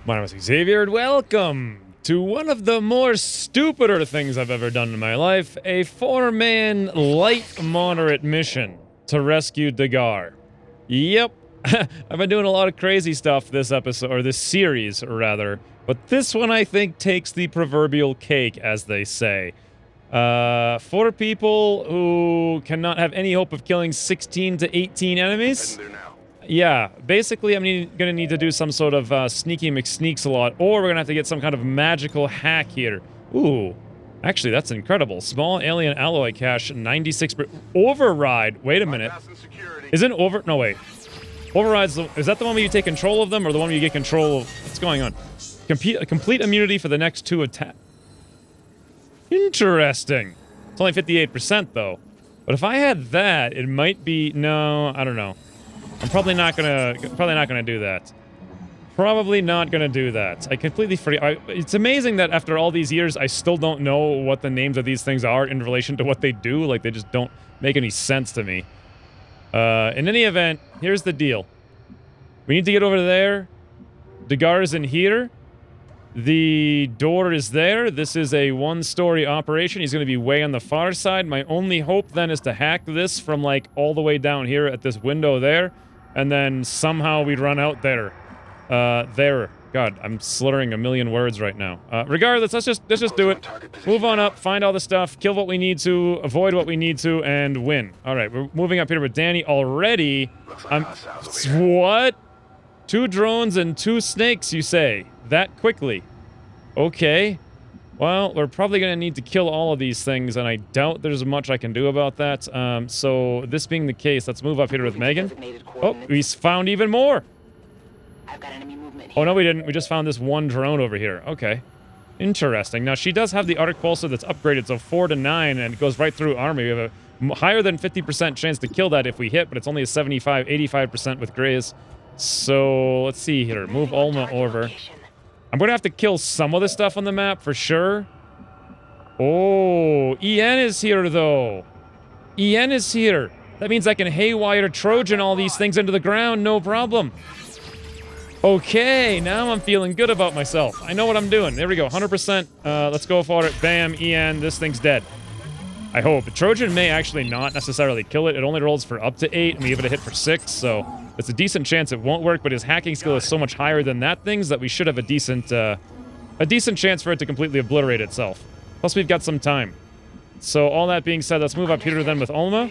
My name is Xavier, and welcome to one of the more stupider things I've ever done in my life, a 4-man light moderate mission to rescue Dagar. Yep, I've been doing a lot of crazy stuff this episode, or this series, rather, but this one I think takes the proverbial cake, as they say. 4 people who cannot have any hope of killing 16 to 18 enemies. Yeah, basically I'm gonna need to do some sort of sneaky McSneaks a lot, or we're gonna have to get some kind of magical hack here. Ooh, actually that's incredible. Small alien alloy cache, 96%. Override, wait a minute. Isn't no wait. Override's, is that the one where you take control of them, or the one where you get control of, what's going on? Complete immunity for the next 2 attacks. Interesting. It's only 58% though. But if I had that, it might be, no, I don't know. I'm probably not gonna do that. Probably not gonna do that. I completely forget. It's amazing that after all these years, I still don't know what the names of these things are in relation to what they do. Like, they just don't make any sense to me. In any event, here's the deal. We need to get over there. Dagar is in here. The door is there. This is a 1-story operation. He's going to be way on the far side. My only hope then is to hack this from, like, all the way down here at this window there. And then somehow we run out there. There. God, I'm slurring a million words right now. Regardless, let's just do it. Move on up, find all the stuff, kill what we need to, avoid what we need to, and win. All right, we're moving up here with Danny already. What? 2 drones and 2 snakes, you say? That quickly? Okay. Well, we're probably going to need to kill all of these things, and I doubt there's much I can do about that. So, this being the case, let's move up here with Megan. Oh, we found even more! I've got enemy movement here. Oh, no, we didn't. We just found this 1 drone over here. Okay. Interesting. Now, she does have the arc pulsar that's upgraded, so 4 to 9, and it goes right through armor. We have a higher than 50% chance to kill that if we hit, but it's only a 85% with Grays. So, let's see here. Move Alma over. I'm going to have to kill some of the stuff on the map, for sure. Oh, EN is here, though. EN is here. That means I can haywire Trojan all these things into the ground, no problem. Okay, now I'm feeling good about myself. I know what I'm doing. There we go, 100%. Let's go for it. Bam, EN, this thing's dead. I hope. Trojan may actually not necessarily kill it. It only rolls for up to 8, and we give it a hit for 6, so it's a decent chance it won't work, but his hacking skill is so much higher than that thing's that we should have a decent chance for it to completely obliterate itself. Plus, we've got some time. So, all that being said, let's move up here then with Alma.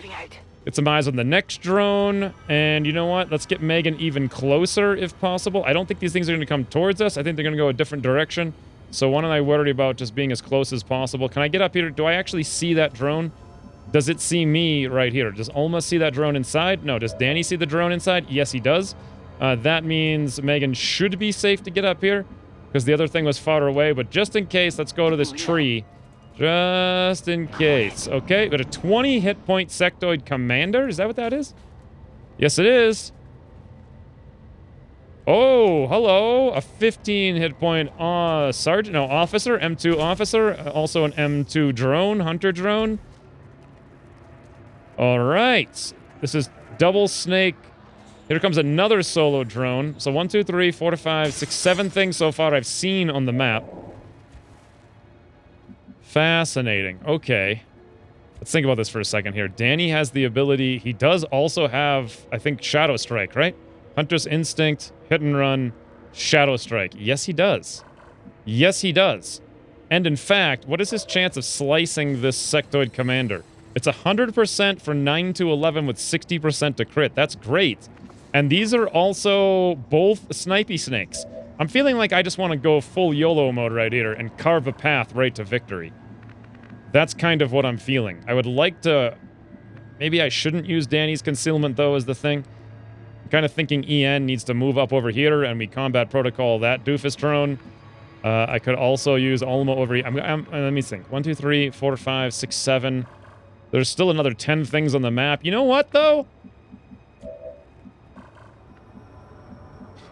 Get some eyes on the next drone, and you know what? Let's get Megan even closer, if possible. I don't think these things are going to come towards us. I think they're going to go a different direction. So why don't I worry about just being as close as possible? Can I get up here? Do I actually see that drone? Does it see me right here? Does Alma see that drone inside? No. Does Danny see the drone inside? Yes, he does. That means Megan should be safe to get up here, because the other thing was far away. But just in case, let's go to this tree. Just in case. Okay, got a 20 hit point sectoid commander. Is that what that is? Yes, it is. Oh, hello. A 15 hit point sergeant. No, officer. M2 officer. Also an M2 drone. Hunter drone. All right. This is double snake. Here comes another solo drone. So 1, 2, 3, 4, 5, 6, 7 things so far I've seen on the map. Fascinating. Okay. Let's think about this for a second here. Danny has the ability. He does also have, I think, Shadow Strike, right? Hunter's Instinct, Hit and Run, Shadow Strike. Yes, he does. Yes, he does. And in fact, what is his chance of slicing this sectoid commander? It's 100% for 9 to 11 with 60% to crit. That's great. And these are also both snipey snakes. I'm feeling like I just want to go full YOLO mode right here and carve a path right to victory. That's kind of what I'm feeling. I would like to... Maybe I shouldn't use Danny's concealment, though, as the thing. I'm kind of thinking EN needs to move up over here, and we combat protocol that doofus drone. I could also use Alma over here. Let me think. 1, 2, 3, 4, 5, 6, 7. There's still another 10 things on the map. You know what, though?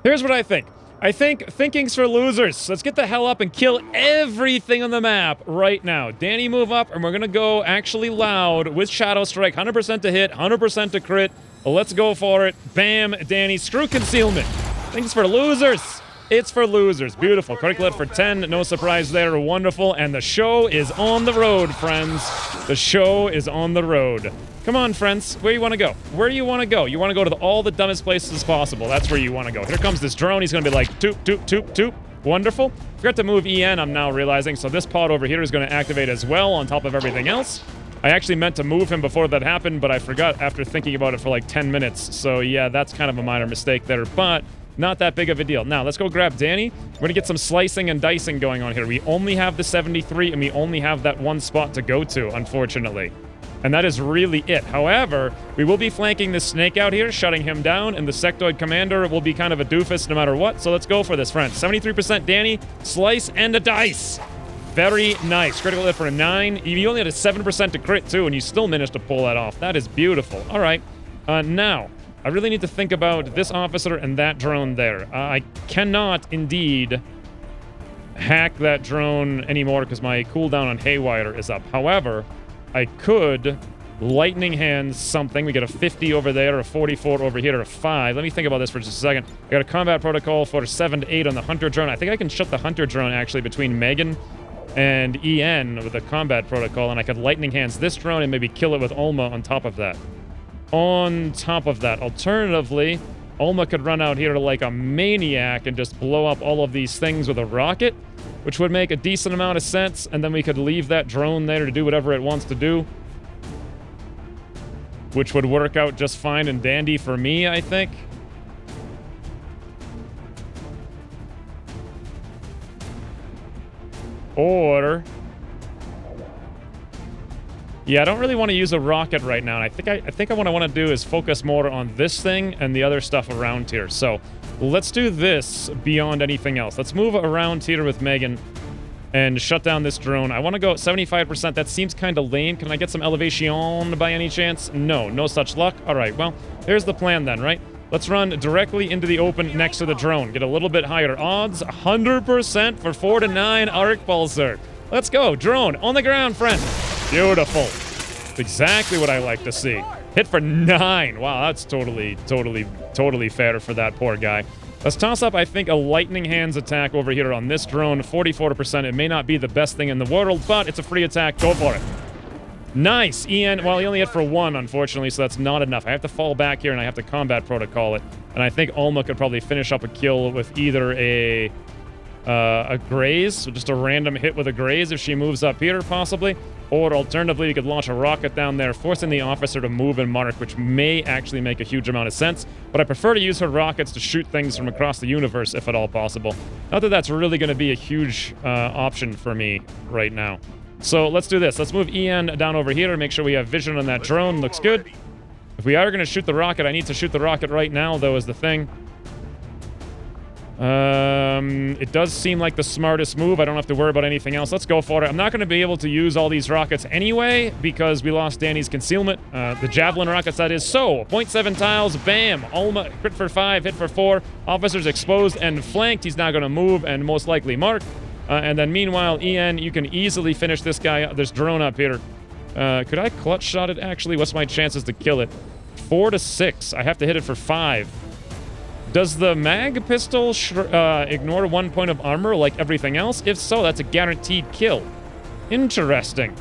Here's what I think. I think thinking's for losers. Let's get the hell up and kill everything on the map right now. Danny, move up, and we're going to go actually loud with Shadow Strike. 100% to hit, 100% to crit. Let's go for it. Bam, Danny. Screw concealment. Thinking's for losers. It's for losers. Beautiful. Critical hit for 10. No surprise there. Wonderful. And the show is on the road, friends. The show is on the road. Come on, friends. Where you want to go? Where you want to go? You want to go to all the dumbest places possible. That's where you want to go. Here comes this drone. He's going to be like, toop, toop, toop, toop. Wonderful. Forgot to move EN, I'm now realizing. So this pod over here is going to activate as well on top of everything else. I actually meant to move him before that happened, but I forgot after thinking about it for like 10 minutes. So yeah, that's kind of a minor mistake there, but not that big of a deal. Now, let's go grab Danny. We're going to get some slicing and dicing going on here. We only have the 73, and we only have that one spot to go to, unfortunately. And that is really it. However, we will be flanking this snake out here, shutting him down, and the sectoid commander will be kind of a doofus no matter what. So let's go for this, friends. 73% Danny, slice, and a dice. Very nice. Critical hit for a 9. You only had a 7% to crit, too, and you still managed to pull that off. That is beautiful. All right. Now, I really need to think about this officer and that drone there. I cannot, indeed, hack that drone anymore because my cooldown on Haywire is up. However, I could lightning hands something. We get a 50 over there, a 44 over here, a 5. Let me think about this for just a second. I got a combat protocol for 7 to 8 on the hunter drone. I think I can shut the hunter drone, actually, between Megan and EN with a combat protocol, and I could lightning hands this drone and maybe kill it with Ulma on top of that. Alternatively, Ulma could run out here like a maniac and just blow up all of these things with a rocket, which would make a decent amount of sense, and then we could leave that drone there to do whatever it wants to do, which would work out just fine and dandy for me, I think. Or... yeah, I don't really want to use a rocket right now, and I think what I want to do is focus more on this thing and the other stuff around here. So let's do this beyond anything else. Let's move around here with Megan and shut down this drone. I want to go 75%. That seems kind of lame. Can I get some elevation by any chance? No, no such luck. All right, well, here's the plan then, right? Let's run directly into the open next to the drone. Get a little bit higher odds. 100% for 4 to 9 arc pulsar. Let's go. Drone on the ground, friend. Beautiful. That's exactly what I like to see. Hit for 9. Wow, that's totally fair for that poor guy. Let's toss up, I think, a lightning hands attack over here on this drone. 44%. It may not be the best thing in the world, but it's a free attack. Go for it. Nice. EN, well, he only hit for 1, unfortunately, so that's not enough. I have to fall back here, and I have to combat protocol it. And I think Ulma could probably finish up a kill with either a graze, so just a random hit with a graze if she moves up here, possibly. Or alternatively, you could launch a rocket down there, forcing the officer to move and mark, which may actually make a huge amount of sense. But I prefer to use her rockets to shoot things from across the universe, if at all possible. Not that that's really going to be a huge option for me right now. So let's do this. Let's move EN down over here and make sure we have vision on that drone. Looks good. If we are going to shoot the rocket, I need to shoot the rocket right now, though, is the thing. It does seem like the smartest move. I don't have to worry about anything else. Let's go for it. I'm not going to be able to use all these rockets anyway because we lost Danny's concealment. The javelin rockets, that is. So, 0.7 tiles, bam. Ulma, crit for 5, hit for 4. Officer's exposed and flanked. He's now going to move and most likely mark. And then meanwhile, EN, you can easily finish this guy, this drone up here. Could I clutch shot it, actually? What's my chances to kill it? 4 to 6. I have to hit it for 5. Does the mag pistol ignore 1 point of armor like everything else? If so, that's a guaranteed kill. Interesting.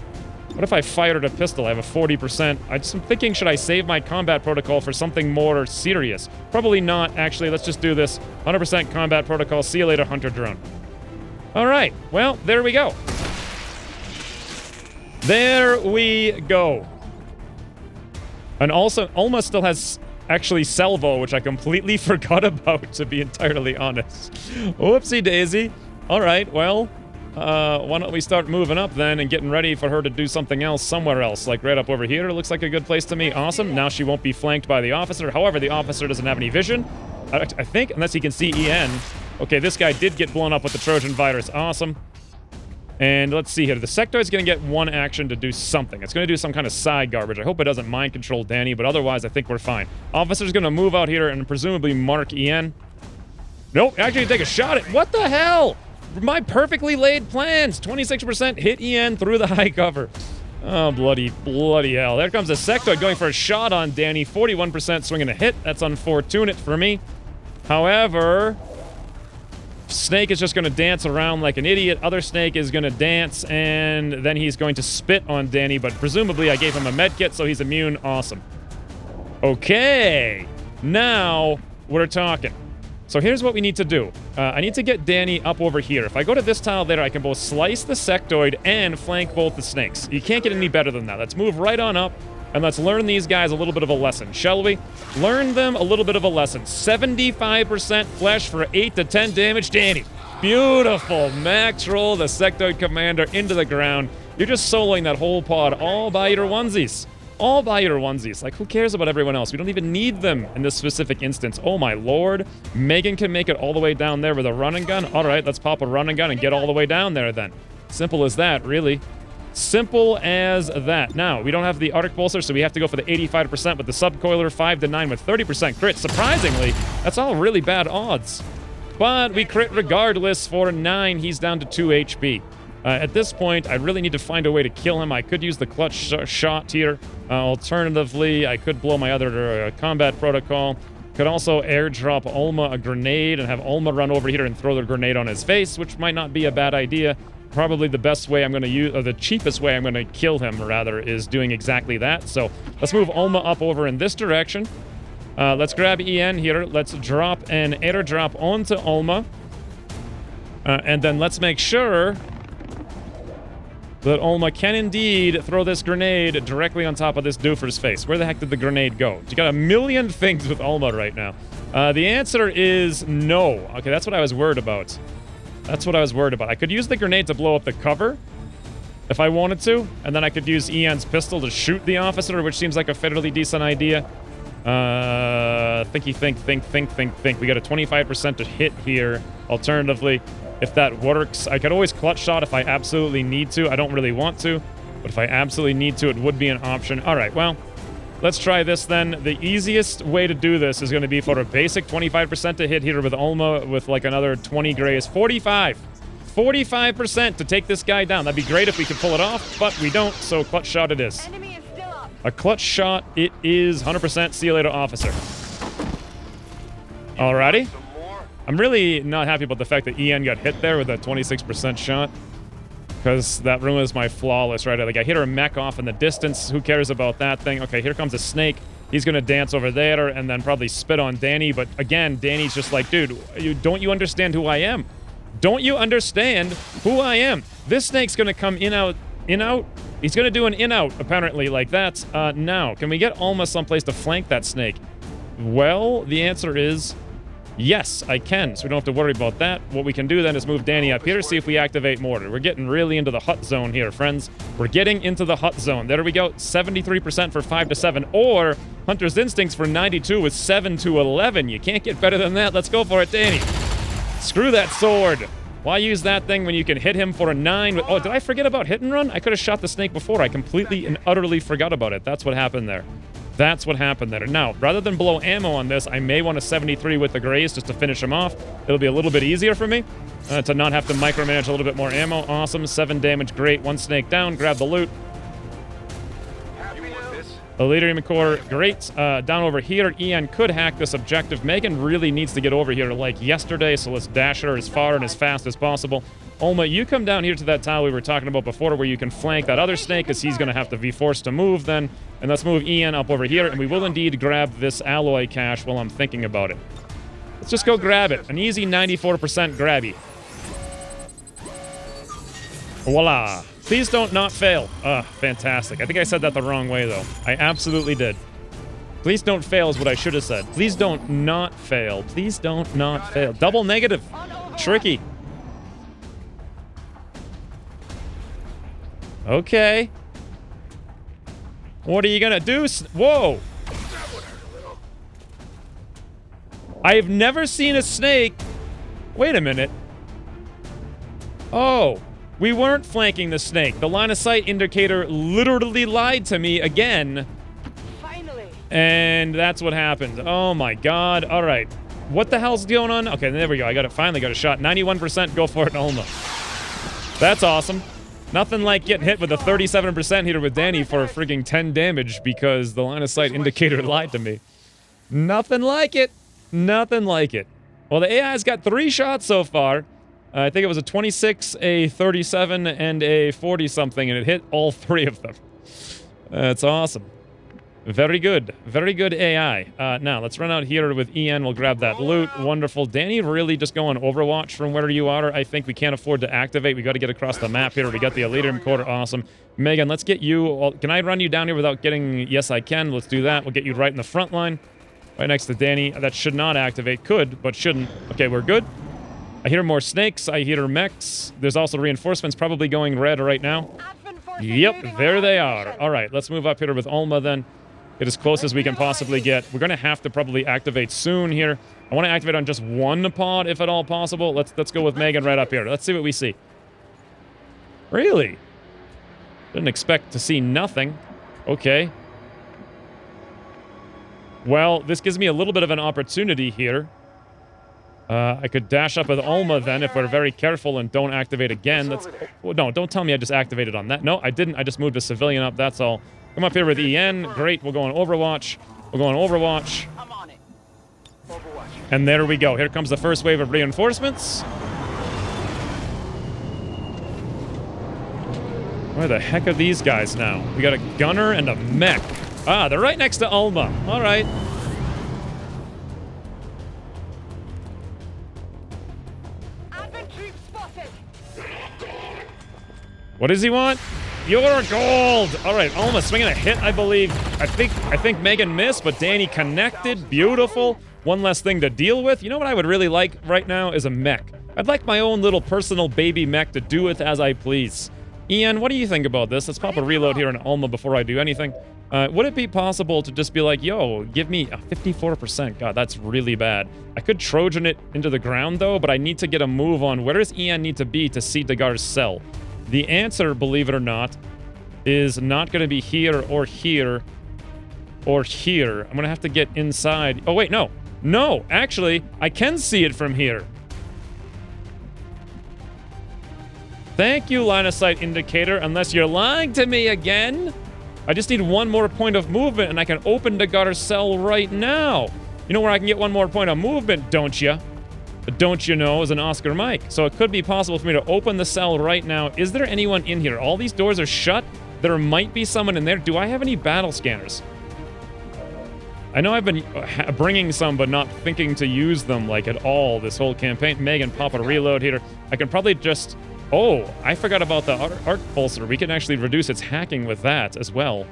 What if I fired a pistol? I have a 40%. I'm thinking, should I save my combat protocol for something more serious? Probably not, actually. Let's just do this. 100% combat protocol. See you later, hunter drone. All right. Well, there we go. There we go. And also, Ulma still has... actually salvo, which I completely forgot about, to be entirely honest. Whoopsie daisy. All right, well, why don't we start moving up then and getting ready for her to do something else somewhere else, like right up over here. Looks like a good place to me. Awesome. Now she won't be flanked by the officer. However, the officer doesn't have any vision, I think, unless he can see EN. Okay, this guy did get blown up with the Trojan virus. Awesome. And let's see here. The sectoid's going to get 1 action to do something. It's going to do some kind of side garbage. I hope it doesn't mind control Danny, but otherwise I think we're fine. Officer's going to move out here and presumably mark EN. Nope, actually take a shot at... what the hell? My perfectly laid plans. 26% hit EN through the high cover. Oh, bloody hell. There comes the sectoid going for a shot on Danny. 41% swinging a hit. That's unfortunate for me. However... Snake is just going to dance around like an idiot. Other Snake is going to dance, and then he's going to spit on Danny, but presumably I gave him a med kit, so he's immune. Awesome. Okay. Now we're talking. So here's what we need to do. I need to get Danny up over here. If I go to this tile there, I can both slice the sectoid and flank both the snakes. You can't get any better than that. Let's move right on up, and let's learn these guys a little bit of a lesson, shall we? Learn them a little bit of a lesson. 75% flesh for 8 to 10 damage. Danny. Beautiful. Max roll the sectoid commander into the ground. You're just soloing that whole pod all by your onesies. All by your onesies. Like, who cares about everyone else? We don't even need them in this specific instance. Oh, my lord. Megan can make it all the way down there with a run and gun. All right, let's pop a run and gun and get all the way down there then. Simple as that, really. Simple as that. Now, we don't have the Arctic Pulsar, so we have to go for the 85% with the Subcoiler, 5 to 9 with 30% crit. Surprisingly, that's all really bad odds. But we crit regardless for 9. He's down to 2 HP. At this point, I really need to find a way to kill him. I could use the clutch shot here. Alternatively, I could blow my other combat protocol. Could also airdrop Ulma a grenade and have Ulma run over here and throw the grenade on his face, which might not be a bad idea. Probably the best way I'm going to use, or the cheapest way I'm going to kill him, rather, is doing exactly that. So let's move Ulma up over in this direction. Let's grab EN here. Let's drop an airdrop onto Ulma. And then let's make sure that Ulma can indeed throw this grenade directly on top of this doofer's face. Where the heck did the grenade go? You got a million things with Ulma right now. The answer is no. Okay, that's what I was worried about. That's what I was worried about. I could use the grenade to blow up the cover if I wanted to, and then I could use Ian's pistol to shoot the officer, which seems like a fairly decent idea. Think. We got a 25% to hit here. Alternatively, if that works, I could always clutch shot if I absolutely need to. I don't really want to, but if I absolutely need to, it would be an option. All right, well, let's try this then. The easiest way to do this is going to be for a basic 25% to hit here with Ulma with like another 20 grays. 45% to take this guy down. That'd be great if we could pull it off, but we don't, so clutch shot it is. Enemy is still up. A clutch shot it is. 100%. See you later, officer. Alrighty. I'm really not happy about the fact that EN got hit there with a 26% shot, because that room is my flawless, right? Like, I hit her mech off in the distance. Who cares about that thing? Okay, here comes a snake. He's going to dance over there and then probably spit on Danny. But again, Danny's just like, dude, don't you understand who I am? Don't you understand who I am? This snake's going to come in, out. He's going to do an in-out, apparently, like that. Now, can we get Alma someplace to flank that snake? Well, the answer is yes, I can, so we don't have to worry about that. What we can do then is move Danny up here, see if we activate mortar. We're getting really into the hut zone here, friends. We're getting into the hut zone. There we go, 73% for 5 to 7, or Hunter's Instincts for 92 with 7 to 11. You can't get better than that. Let's go for it, Danny. Screw that sword. Why use that thing when you can hit him for a 9? With, oh, did I forget about hit and run? I could have shot the snake before. I completely and utterly forgot about it. That's what happened there. That's what happened there. Now, rather than blow ammo on this, I may want a 73 with the grays just to finish him off. It'll be a little bit easier for me to not have to micromanage a little bit more ammo. Awesome. 7 damage. Great. 1 snake down. Grab the loot. Elite core. Great. Down over here, Ian could hack this objective. Megan really needs to get over here like yesterday, so let's dash her as far and as fast as possible. Ulma, you come down here to that tile we were talking about before where you can flank that other snake because he's going to have to be forced to move then. And let's move Ian up over here, and we will indeed grab this alloy cache while I'm thinking about it. Let's just go grab it. An easy 94% grabby. Voila. Please don't not fail. Fantastic. I think I said that the wrong way, though. I absolutely did. Please don't fail is what I should have said. Please don't not fail. Please don't not fail. Double negative. Tricky. Okay. What are you gonna do? Whoa! I've never seen a snake. Wait a minute. Oh, we weren't flanking the snake. The line of sight indicator literally lied to me again. Finally. And that's what happened. Oh my god. All right. What the hell's going on? Okay, there we go. I finally got a shot. 91%. Go for it, Ulma. That's awesome. Nothing like getting hit with a 37% hitter with Danny for frigging 10 damage because the line of sight indicator lied to me. Nothing like it. Nothing like it. Well, the AI's got 3 shots so far. I think it was a 26, a 37, and a 40-something, and it hit all 3 of them. That's awesome. Very good. Very good AI. Now, let's run out here with Ian. We'll grab that loot. Wonderful. Danny really just go on Overwatch from where you are. I think we can't afford to activate. We got to get across the map here. We got the Elite Recorder. Awesome. Megan, let's get you... Can I run you down here without getting... Yes, I can. Let's do that. We'll get you right in the front line. Right next to Danny. That should not activate. Could, but shouldn't. Okay, we're good. I hear more snakes. I hear mechs. There's also reinforcements probably going red right now. Yep, there they are. All right, let's move up here with Alma then. Get as close as we can possibly get. We're going to have to probably activate soon here. I want to activate on just one pod, if at all possible. Let's go with Megan right up here. Let's see what we see. Really? Didn't expect to see nothing. Okay. Well, this gives me a little bit of an opportunity here. I could dash up with Alma then if we're very careful and don't activate again. No, don't tell me I just activated on that. No, I didn't. I just moved a civilian up. That's all. Come up here with EN. Great. We'll go on Overwatch. We'll go on Overwatch. I'm on it. Overwatch. And there we go. Here comes the first wave of reinforcements. Where the heck are these guys now? We got a gunner and a mech. Ah, they're right next to Alma. All right. Advent troop spotted. What does he want? You're gold! Alright, Alma swinging a hit, I believe. I think Megan missed, but Danny connected. Beautiful. One less thing to deal with. You know what I would really like right now is a mech. I'd like my own little personal baby mech to do with as I please. Ian, what do you think about this? Let's pop a reload here on Alma before I do anything. Would it be possible to just be like, yo, give me a 54%? God, that's really bad. I could Trojan it into the ground, though, but I need to get a move on. Where does Ian need to be to see Dagar's cell? The answer, believe it or not, is not going to be here or here or here. I'm going to have to get inside. Oh, wait, no. No, actually, I can see it from here. Thank you, line of sight indicator, unless you're lying to me again. I just need one more point of movement, and I can open Dagar's cell right now. You know where I can get one more point of movement, don't you? Don't you know, is an Oscar Mike. So it could be possible for me to open the cell right now. Is there anyone in here? All these doors are shut. There might be someone in there. Do I have any battle scanners? I know I've been bringing some, but not thinking to use them, like, at all this whole campaign. Megan, pop a reload here. I can probably just... Oh, I forgot about the arc pulsar. We can actually reduce its hacking with that as well.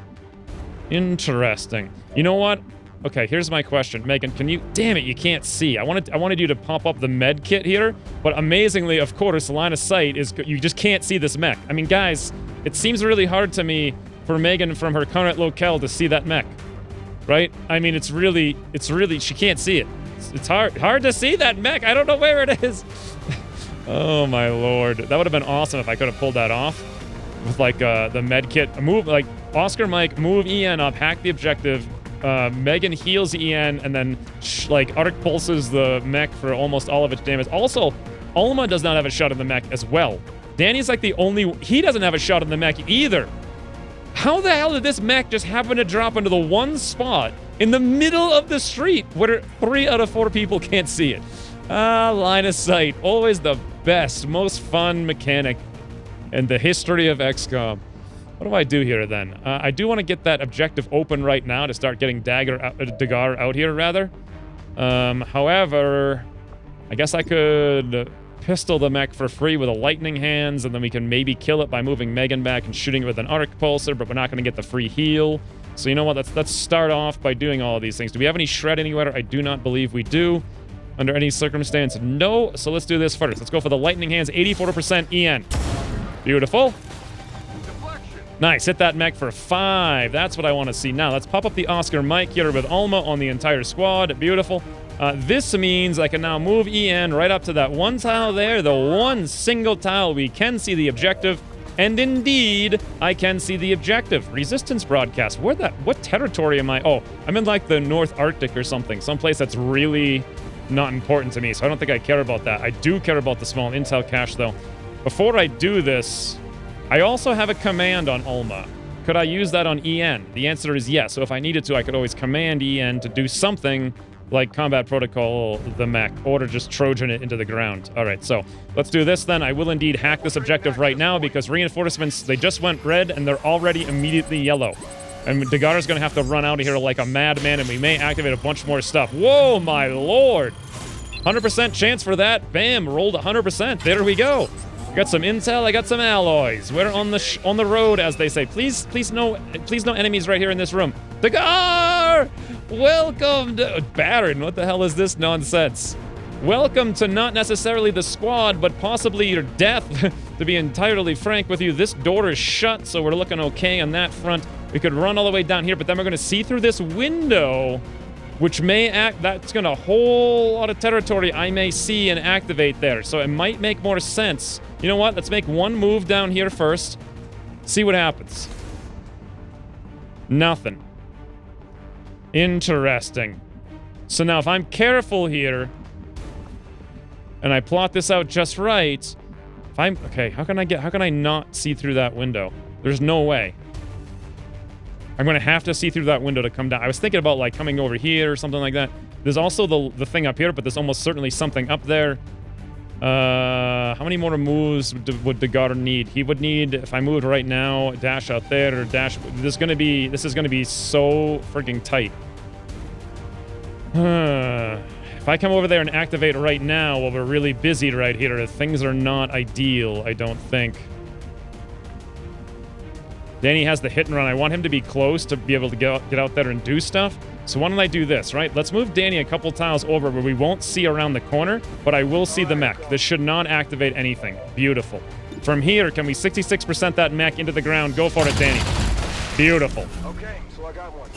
Interesting. You know what? Okay, here's my question. Megan, can you... Damn it, you can't see. I wanted you to pop up the med kit here, but amazingly, of course, line of sight is... You just can't see this mech. I mean, guys, it seems really hard to me for Megan from her current locale to see that mech. Right? I mean, it's really... She can't see it. It's hard to see that mech. I don't know where it is. Oh, my lord. That would have been awesome if I could have pulled that off. With, like, the med kit. Move, like, Oscar Mike, move EN up, hack the objective... Megan heals EN and then like arc pulses the mech for almost all of its damage. Also, Alma does not have a shot in the mech as well. Danny's like the only... He doesn't have a shot in the mech either. How the hell did this mech just happen to drop into the one spot in the middle of the street where 3 out of 4 people can't see it? Line of sight. Always the best, most fun mechanic in the history of XCOM. What do I do here, then? I do want to get that objective open right now to start getting Dagar out here, rather. However, I guess I could pistol the mech for free with a lightning hands, and then we can maybe kill it by moving Megan back and shooting it with an arc pulsar, but we're not going to get the free heal. So you know what? Let's start off by doing all of these things. Do we have any shred anywhere? I do not believe we do. Under any circumstance, no. So let's do this first. Let's go for the lightning hands. 84% EN. Beautiful. Nice, hit that mech for 5. That's what I want to see. Now, let's pop up the Oscar Mike here with Alma on the entire squad. Beautiful. This means I can now move EN right up to that one tile there, the one single tile. We can see the objective. And indeed, I can see the objective. Resistance broadcast. What territory am I? Oh, I'm in like the North Arctic or something. Someplace that's really not important to me, so I don't think I care about that. I do care about the small intel cache, though. Before I do this... I also have a command on Alma. Could I use that on EN? The answer is yes. So if I needed to, I could always command EN to do something like combat protocol the mech, or to just Trojan it into the ground. All right, so let's do this then. I will indeed hack this objective right now because reinforcements, they just went red and they're already immediately yellow. And Dagara's going to have to run out of here like a madman, and we may activate a bunch more stuff. Whoa, my lord! 100% chance for that. Bam, rolled 100%. There we go. Got some intel, I got some alloys. We're on the road, as they say. Please no enemies right here in this room. Dagar! Welcome to Baron. What the hell is this nonsense? Welcome to not necessarily the squad, but possibly your death. To be entirely frank with you, this door is shut, so we're looking okay on that front. We could run all the way down here, but then we're going to see through this window, which may act, that's going to a whole lot of territory I may see and activate there. So it might make more sense. You know what? Let's make one move down here first. See what happens. Nothing. Interesting. So now if I'm careful here, and I plot this out just right, if I'm, okay, how can I not see through that window? There's no way. I'm going to have to see through that window to come down. I was thinking about, like, coming over here or something like that. There's also the thing up here, but there's almost certainly something up there. How many more moves would Dagar need? He would need, if I moved right now, dash out there, or dash... This is going to be so freaking tight. If I come over there and activate right now while we're really busy right here, things are not ideal, I don't think. Danny has the hit and run. I want him to be close to be able to get out there and do stuff. So why don't I do this, right? Let's move Danny a couple tiles over where we won't see around the corner, but I will see the mech. This should not activate anything. Beautiful. From here, can we 66% that mech into the ground? Go for it, Danny. Beautiful. Okay, so I got one.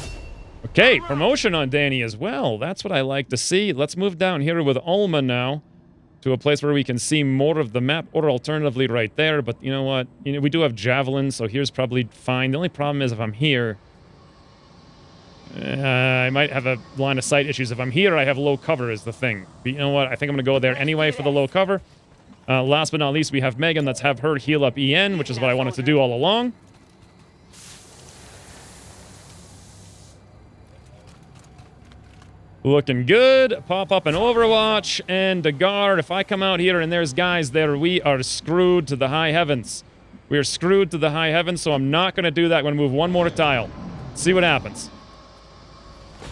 Okay, promotion on Danny as well. That's what I like to see. Let's move down here with Alma now to a place where we can see more of the map, or alternatively right there. But you know what? You know, we do have javelins, so here's probably fine. The only problem is if I'm here, I might have a line of sight issues. If I'm here, I have low cover is the thing. But you know what? I think I'm going to go there anyway for the low cover. Last but not least, we have Megan. Let's have her heal up EN, which is what I wanted to do all along. Looking good. Pop up an Overwatch and Dagar. If I come out here and there's guys there, we are screwed to the high heavens. We are screwed to the high heavens, so I'm not going to do that. I'm going to move one more tile. See what happens.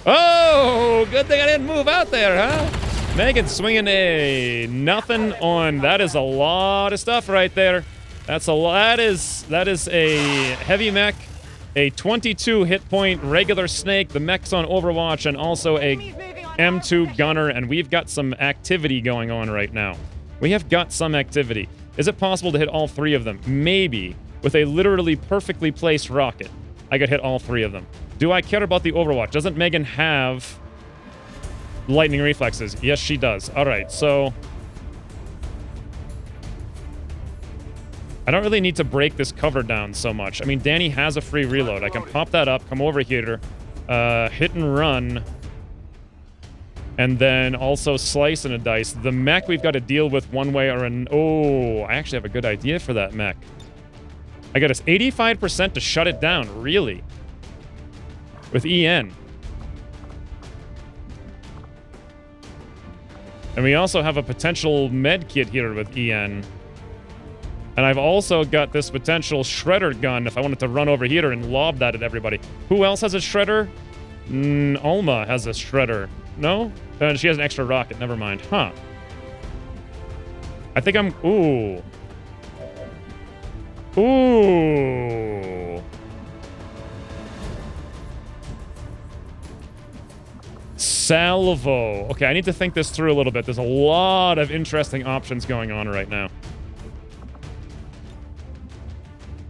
Oh, good thing I didn't move out there, huh? Megan swinging a nothing on. That is a lot of stuff right there. That's a lot. That is a heavy mech. A 22 hit point regular snake, the mech's on Overwatch, and also a M2 gunner, and we've got some activity going on right now. We have got some activity. Is it possible to hit all three of them? Maybe. With a literally perfectly placed rocket, I could hit all three of them. Do I care about the Overwatch? Doesn't Megan have lightning reflexes? Yes, she does. All right, so I don't really need to break this cover down so much. I mean, Danny has a free reload. I can pop that up, come over here, hit and run, and then also slice and a dice. The mech we've got to deal with one way or another. Oh, I actually have a good idea for that mech. I got us 85% to shut it down, really, with EN. And we also have a potential med kit here with EN. And I've also got this potential shredder gun if I wanted to run over here and lob that at everybody. Who else has a shredder? Alma has a shredder. No? She has an extra rocket. Never mind. Huh. I think I'm... Ooh. Ooh. Salvo. Okay, I need to think this through a little bit. There's a lot of interesting options going on right now.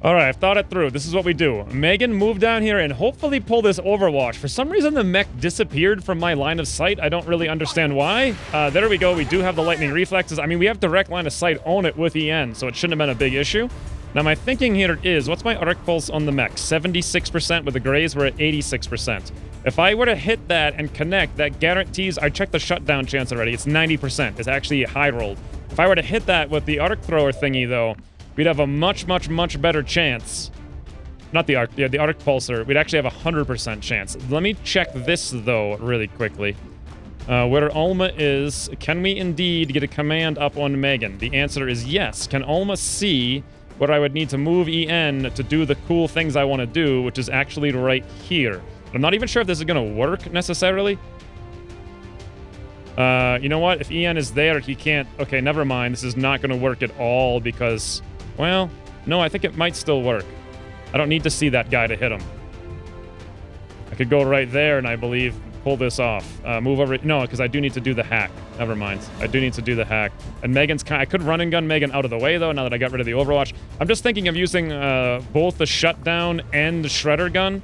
Alright, I've thought it through. This is what we do. Megan, move down here and hopefully pull this Overwatch. For some reason, the mech disappeared from my line of sight. I don't really understand why. There we go. We do have the lightning reflexes. I mean, we have direct line of sight on it with EN, so it shouldn't have been a big issue. Now, my thinking here is, what's my arc pulse on the mech? 76% with the grays. We're at 86%. If I were to hit that and connect, that guarantees... I checked the shutdown chance already. It's 90%. It's actually high rolled. If I were to hit that with the arc thrower thingy, though, we'd have a much, much, much better chance. Not the arc, yeah, the arc pulsar. We'd actually have a 100% chance. Let me check this, though, really quickly. Where Alma is, can we indeed get a command up on Megan? The answer is yes. Can Alma see where I would need to move EN to do the cool things I want to do, which is actually right here? I'm not even sure if this is going to work necessarily. You know what? If EN is there, he can't... Okay, never mind. This is not going to work at all because... Well, no, I think it might still work. I don't need to see that guy to hit him. I could go right there and I believe pull this off. Move over... No, because I do need to do the hack. Never mind. I do need to do the hack. And Megan's kind... I could run and gun Megan out of the way, though, now that I got rid of the Overwatch. I'm just thinking of using both the shutdown and the shredder gun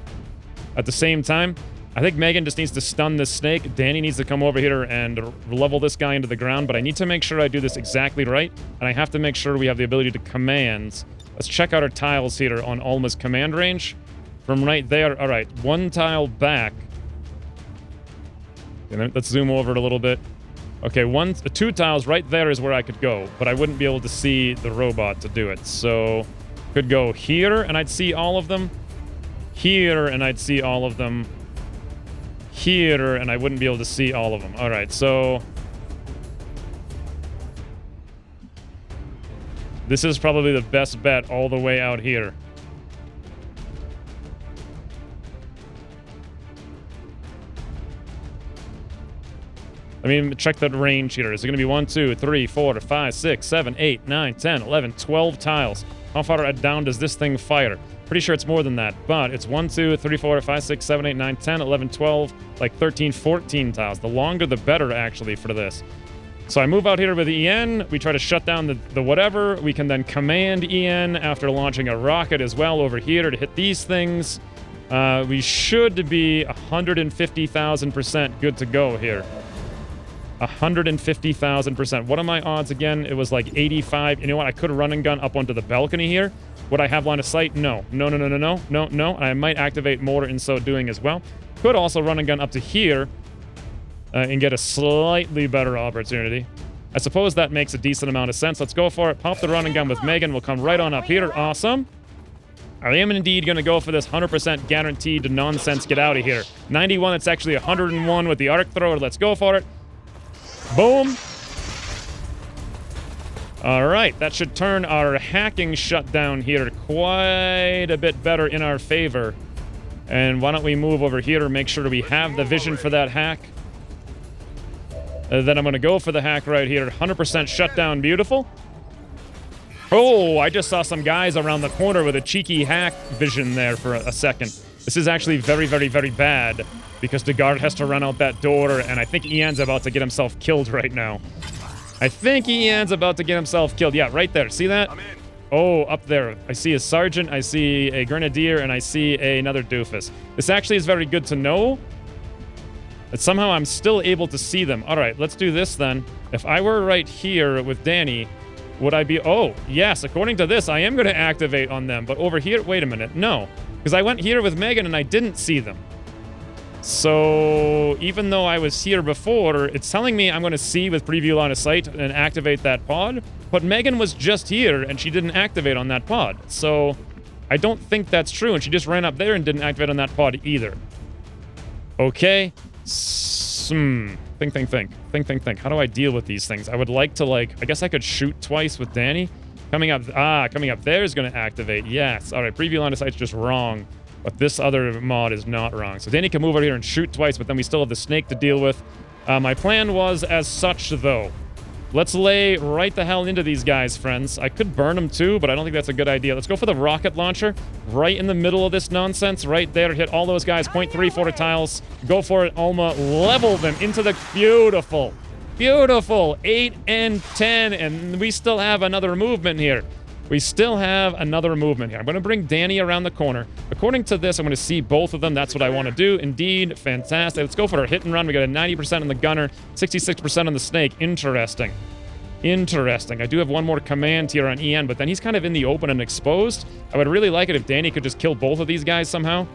at the same time. I think Megan just needs to stun this snake. Danny needs to come over here and level this guy into the ground, but I need to make sure I do this exactly right, and I have to make sure we have the ability to command. Let's check out our tiles here on Alma's command range. From right there, all right, one tile back. Let's zoom over it a little bit. Okay, two tiles right there is where I could go, but I wouldn't be able to see the robot to do it. So, could go here, and I'd see all of them. Here, and I'd see all of them. Here, and I wouldn't be able to see all of them. All right, so... This is probably the best bet all the way out here. I mean, check that range here. Is it going to be 1, 2, 3, 4, 5, 6, 7, 8, 9, 10, 11, 12 tiles? How far down does this thing fire? Pretty sure it's more than that, but it's 1, 2, 3, 4, 5, 6, 7, 8, 9, 10, 11, 12, like 13, 14 tiles. The longer, the better, actually, for this. So I move out here with EN. We try to shut down the whatever. We can then command EN after launching a rocket as well over here to hit these things. We should be 150,000% good to go here. 150,000%. What are my odds again? It was like 85. You know what? I could run and gun up onto the balcony here. Would I have line of sight? No. No. I might activate more in so doing as well. Could also run and gun up to here and get a slightly better opportunity. I suppose that makes a decent amount of sense. Let's go for it. Pop the run and gun with Megan. We'll come right on up here. Awesome. I am indeed going to go for this 100% guaranteed nonsense. Get out of here. 91. It's actually 101 with the arc thrower. Let's go for it. Boom. All right, that should turn our hacking shutdown here quite a bit better in our favor. And why don't we move over here and make sure we have the vision for that hack. Then I'm going to go for the hack right here. 100% shutdown, beautiful. Oh, I just saw some guys around the corner with a cheeky hack vision there for a second. This is actually very, very, very bad because the guard has to run out that door, and I think Ian's about to get himself killed right now. I think Ian's about to get himself killed. Yeah, right there. See that? Oh, up there. I see a sergeant, I see a grenadier, and I see another doofus. This actually is very good to know. But somehow I'm still able to see them. All right, let's do this then. If I were right here with Danny, would I be... Oh, yes, according to this, I am going to activate on them. But over here... Wait a minute. No. Because I went here with Megan and I didn't see them. So even though I was here before, it's telling me I'm going to see with preview line of sight and activate that pod. But Megan was just here and she didn't activate on that pod. So I don't think that's true. And she just ran up there and didn't activate on that pod either. Okay. Think. How do I deal with these things? I would like to, like, I guess I could shoot twice with Danny. Coming up there is going to activate. Yes. All right. Preview line of sight's just wrong. But this other mod is not wrong. So Danny can move over here and shoot twice, but then we still have the snake to deal with. My plan was as such, though. Let's lay right the hell into these guys, friends. I could burn them too, but I don't think that's a good idea. Let's go for the rocket launcher right in the middle of this nonsense. Right there. Hit all those guys. 0.34 tiles. Go for it, Alma. Level them into the... Beautiful. Beautiful. 8 and 10. And we still have another movement here. We still have another movement here. I'm going to bring Danny around the corner. According to this, I'm going to see both of them. That's what I want to do. Indeed. Fantastic. Let's go for our hit and run. We got a 90% on the gunner, 66% on the snake. Interesting. Interesting. I do have one more command here on EN, but then he's kind of in the open and exposed. I would really like it if Danny could just kill both of these guys somehow.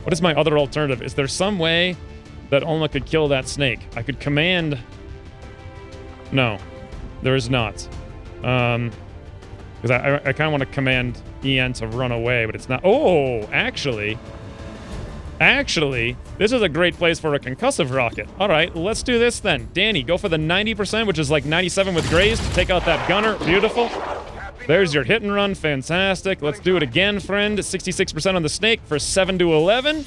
What is my other alternative? Is there some way that Alma could kill that snake? I could command... No. There is not. Because I kind of want to command EN to run away, but it's not... Oh, actually... Actually, this is a great place for a concussive rocket. All right, let's do this then. Danny, go for the 90%, which is like 97 with Graze to take out that gunner. Beautiful. There's your hit and run. Fantastic. Let's do it again, friend. 66% on the snake for 7 to 11.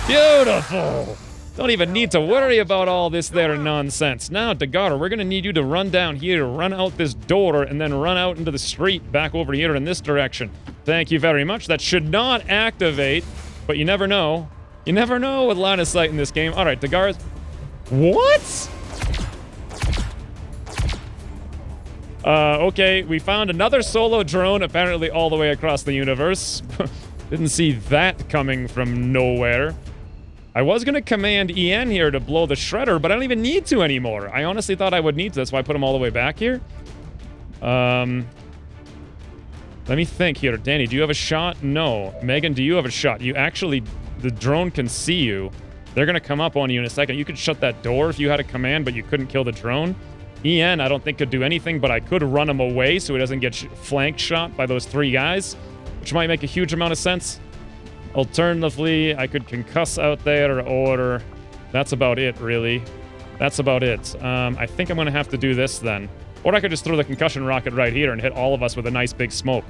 Beautiful. Don't even need to worry about all this there nonsense. Now, Dagara, we're going to need you to run down here, run out this door, and then run out into the street back over here in this direction. Thank you very much. That should not activate, but you never know. You never know with line of sight in this game. All right, Dagara's... What? Okay, we found another solo drone, apparently all the way across the universe. Didn't see that coming from nowhere. I was going to command EN here to blow the shredder, but I don't even need to anymore. I honestly thought I would need to. That's why I put him all the way back here. Let me think here. Danny, do you have a shot? No. Megan, do you have a shot? You actually... The drone can see you. They're going to come up on you in a second. You could shut that door if you had a command, but you couldn't kill the drone. EN, I don't think could do anything, but I could run him away so he doesn't get flank shot by those 3 guys, which might make a huge amount of sense. Alternatively, I could concuss out there, or that's about it, really. That's about it. I think I'm going to have to do this then. Or I could just throw the concussion rocket right here and hit all of us with a nice big smoke.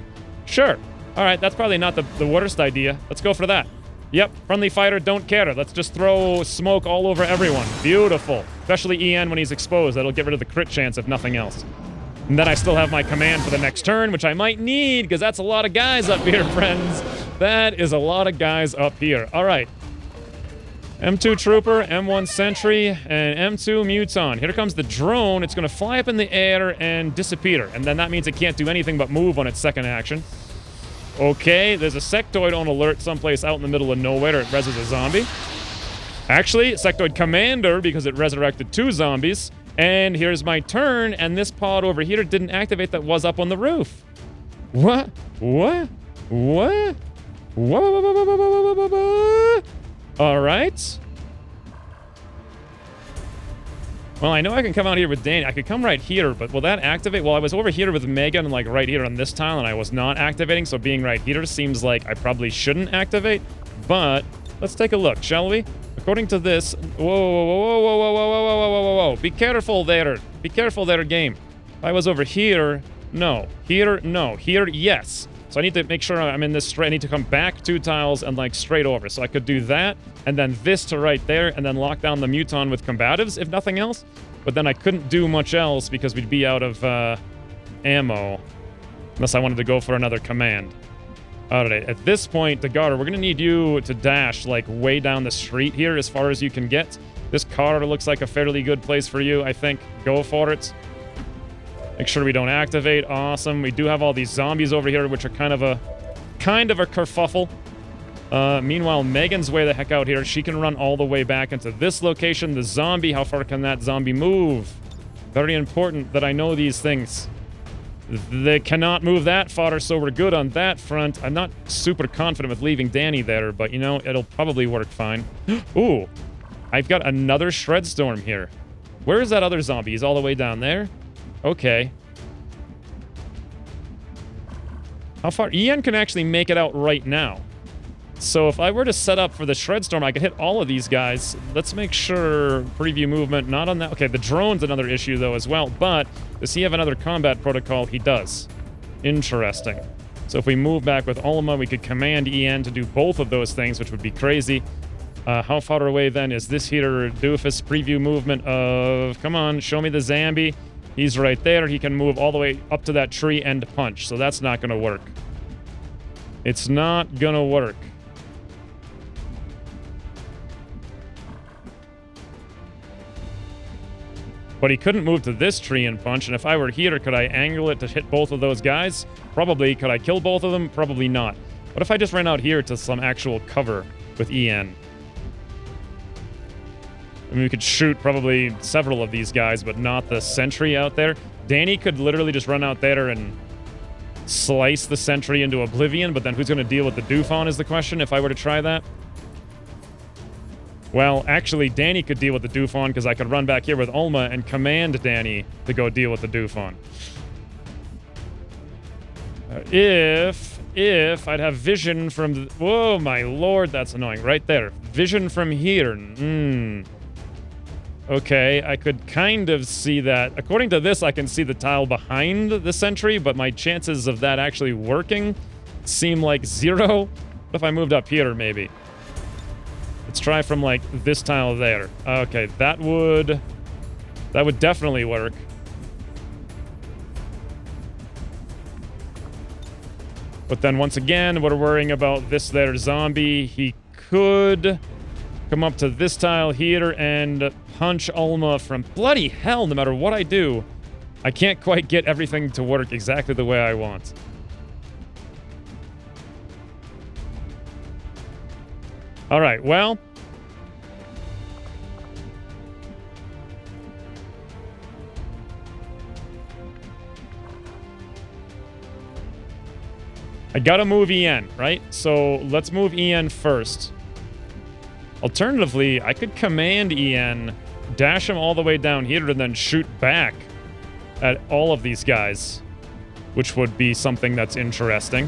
Sure. All right, that's probably not the worst idea. Let's go for that. Yep, friendly fighter, don't care. Let's just throw smoke all over everyone. Beautiful. Especially EN when he's exposed. That'll get rid of the crit chance, if nothing else. And then I still have my command for the next turn, which I might need, because that's a lot of guys up here, friends. That is a lot of guys up here. All right. M2 Trooper, M1 Sentry, and M2 Muton. Here comes the drone. It's going to fly up in the air and disappear. And then that means it can't do anything but move on its second action. Okay, there's a sectoid on alert someplace out in the middle of nowhere. It reses a zombie. Actually, sectoid commander, because it resurrected 2 zombies. And here's my turn, and this pod over here didn't activate that was up on the roof. What? What? What? What? All right. Well, I know I can come out here with Danny. I could come right here, but will that activate? Well, I was over here with Megan, like right here on this tile, and I was not activating, so being right here seems like I probably shouldn't activate. But let's take a look, shall we? According to this... Whoa, whoa, whoa, whoa, whoa, whoa, whoa, whoa, whoa, whoa, whoa. Be careful there. Be careful there, game. If I was over here... No. Here, no. Here, yes. So I need to make sure I'm in this straight. I need to come back 2 tiles and like straight over. So I could do that, and then this to right there, and then lock down the Muton with combatives, if nothing else. But then I couldn't do much else because we'd be out of ammo. Unless I wanted to go for another command. Alright, at this point, Dagara, we're going to need you to dash like way down the street here as far as you can get. This car looks like a fairly good place for you, I think. Go for it. Make sure we don't activate. Awesome. We do have all these zombies over here, which are kind of a kerfuffle. Meanwhile, Megan's way the heck out here. She can run all the way back into this location. The zombie, how far can that zombie move? Very important that I know these things. They cannot move that far, so we're good on that front. I'm not super confident with leaving Danny there, but, you know, it'll probably work fine. Ooh, I've got another Shred Storm here. Where is that other zombie? He's all the way down there? Okay. How far? EN can actually make it out right now. So if I were to set up for the Shred Storm, I could hit all of these guys. Let's make sure preview movement, not on that. Okay, the drone's another issue, though, as well. But does he have another combat protocol? He does. Interesting. So if we move back with Ulma, we could command EN to do both of those things, which would be crazy. How far away, then, is this here doofus preview movement of... Come on, show me the Zambi. He's right there. He can move all the way up to that tree and punch. So that's not going to work. It's not going to work. But he couldn't move to this tree and punch, and if I were here, could I angle it to hit both of those guys? Probably. Could I kill both of them? Probably not. What if I just ran out here to some actual cover with EN? I mean, we could shoot probably several of these guys, but not the sentry out there. Danny could literally just run out there and slice the sentry into oblivion, but then who's going to deal with the Doofon is the question, if I were to try that. Well, actually, Danny could deal with the Doofon because I could run back here with Ulma and command Danny to go deal with the Doofon. If if I'd have vision from the... Whoa, my lord, that's annoying. Right there. Vision from here. Okay, I could kind of see that. According to this, I can see the tile behind the sentry, but my chances of that actually working seem like 0. What if I moved up here, maybe? Let's try from, like, this tile there. Okay, that would definitely work. But then, once again, we're worrying about this there zombie. He could come up to this tile here and punch Alma from... Bloody hell, no matter what I do, I can't quite get everything to work exactly the way I want. Alright, well... I gotta move EN, right? So let's move EN first. Alternatively, I could command EN, dash him all the way down here, and then shoot back at all of these guys, which would be something that's interesting.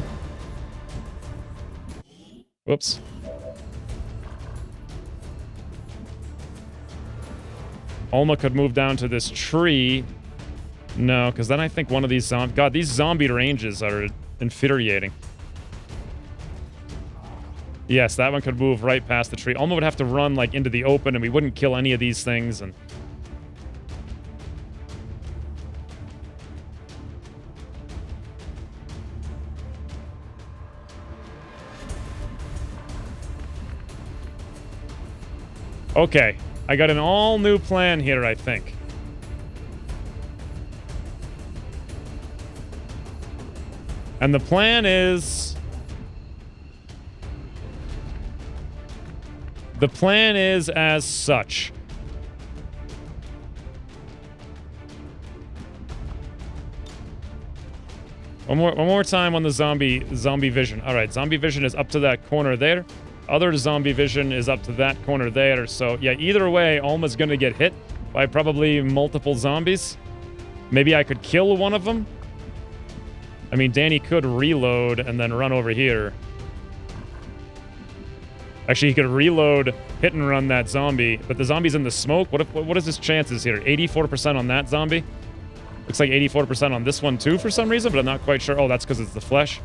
Whoops. Alma could move down to this tree. No, because then I think one of these zombies... God, these zombie ranges are infuriating. Yes, that one could move right past the tree. Alma would have to run, like, into the open, and we wouldn't kill any of these things, and... Okay, I got an all-new plan here, I think. And the plan is... The plan is as such. One more time on the zombie vision. All right, zombie vision is up to that corner there. Other zombie vision is up to that corner there. So yeah, either way, Alma's gonna get hit by probably multiple zombies. Maybe I could kill one of them. I mean, Danny could reload and then run over here. Actually, he could reload, hit and run that zombie, but the zombie's in the smoke. What is his chances here? 84% on that zombie. Looks like 84% on this one too for some reason, but I'm not quite sure. Oh, that's because it's the flesh.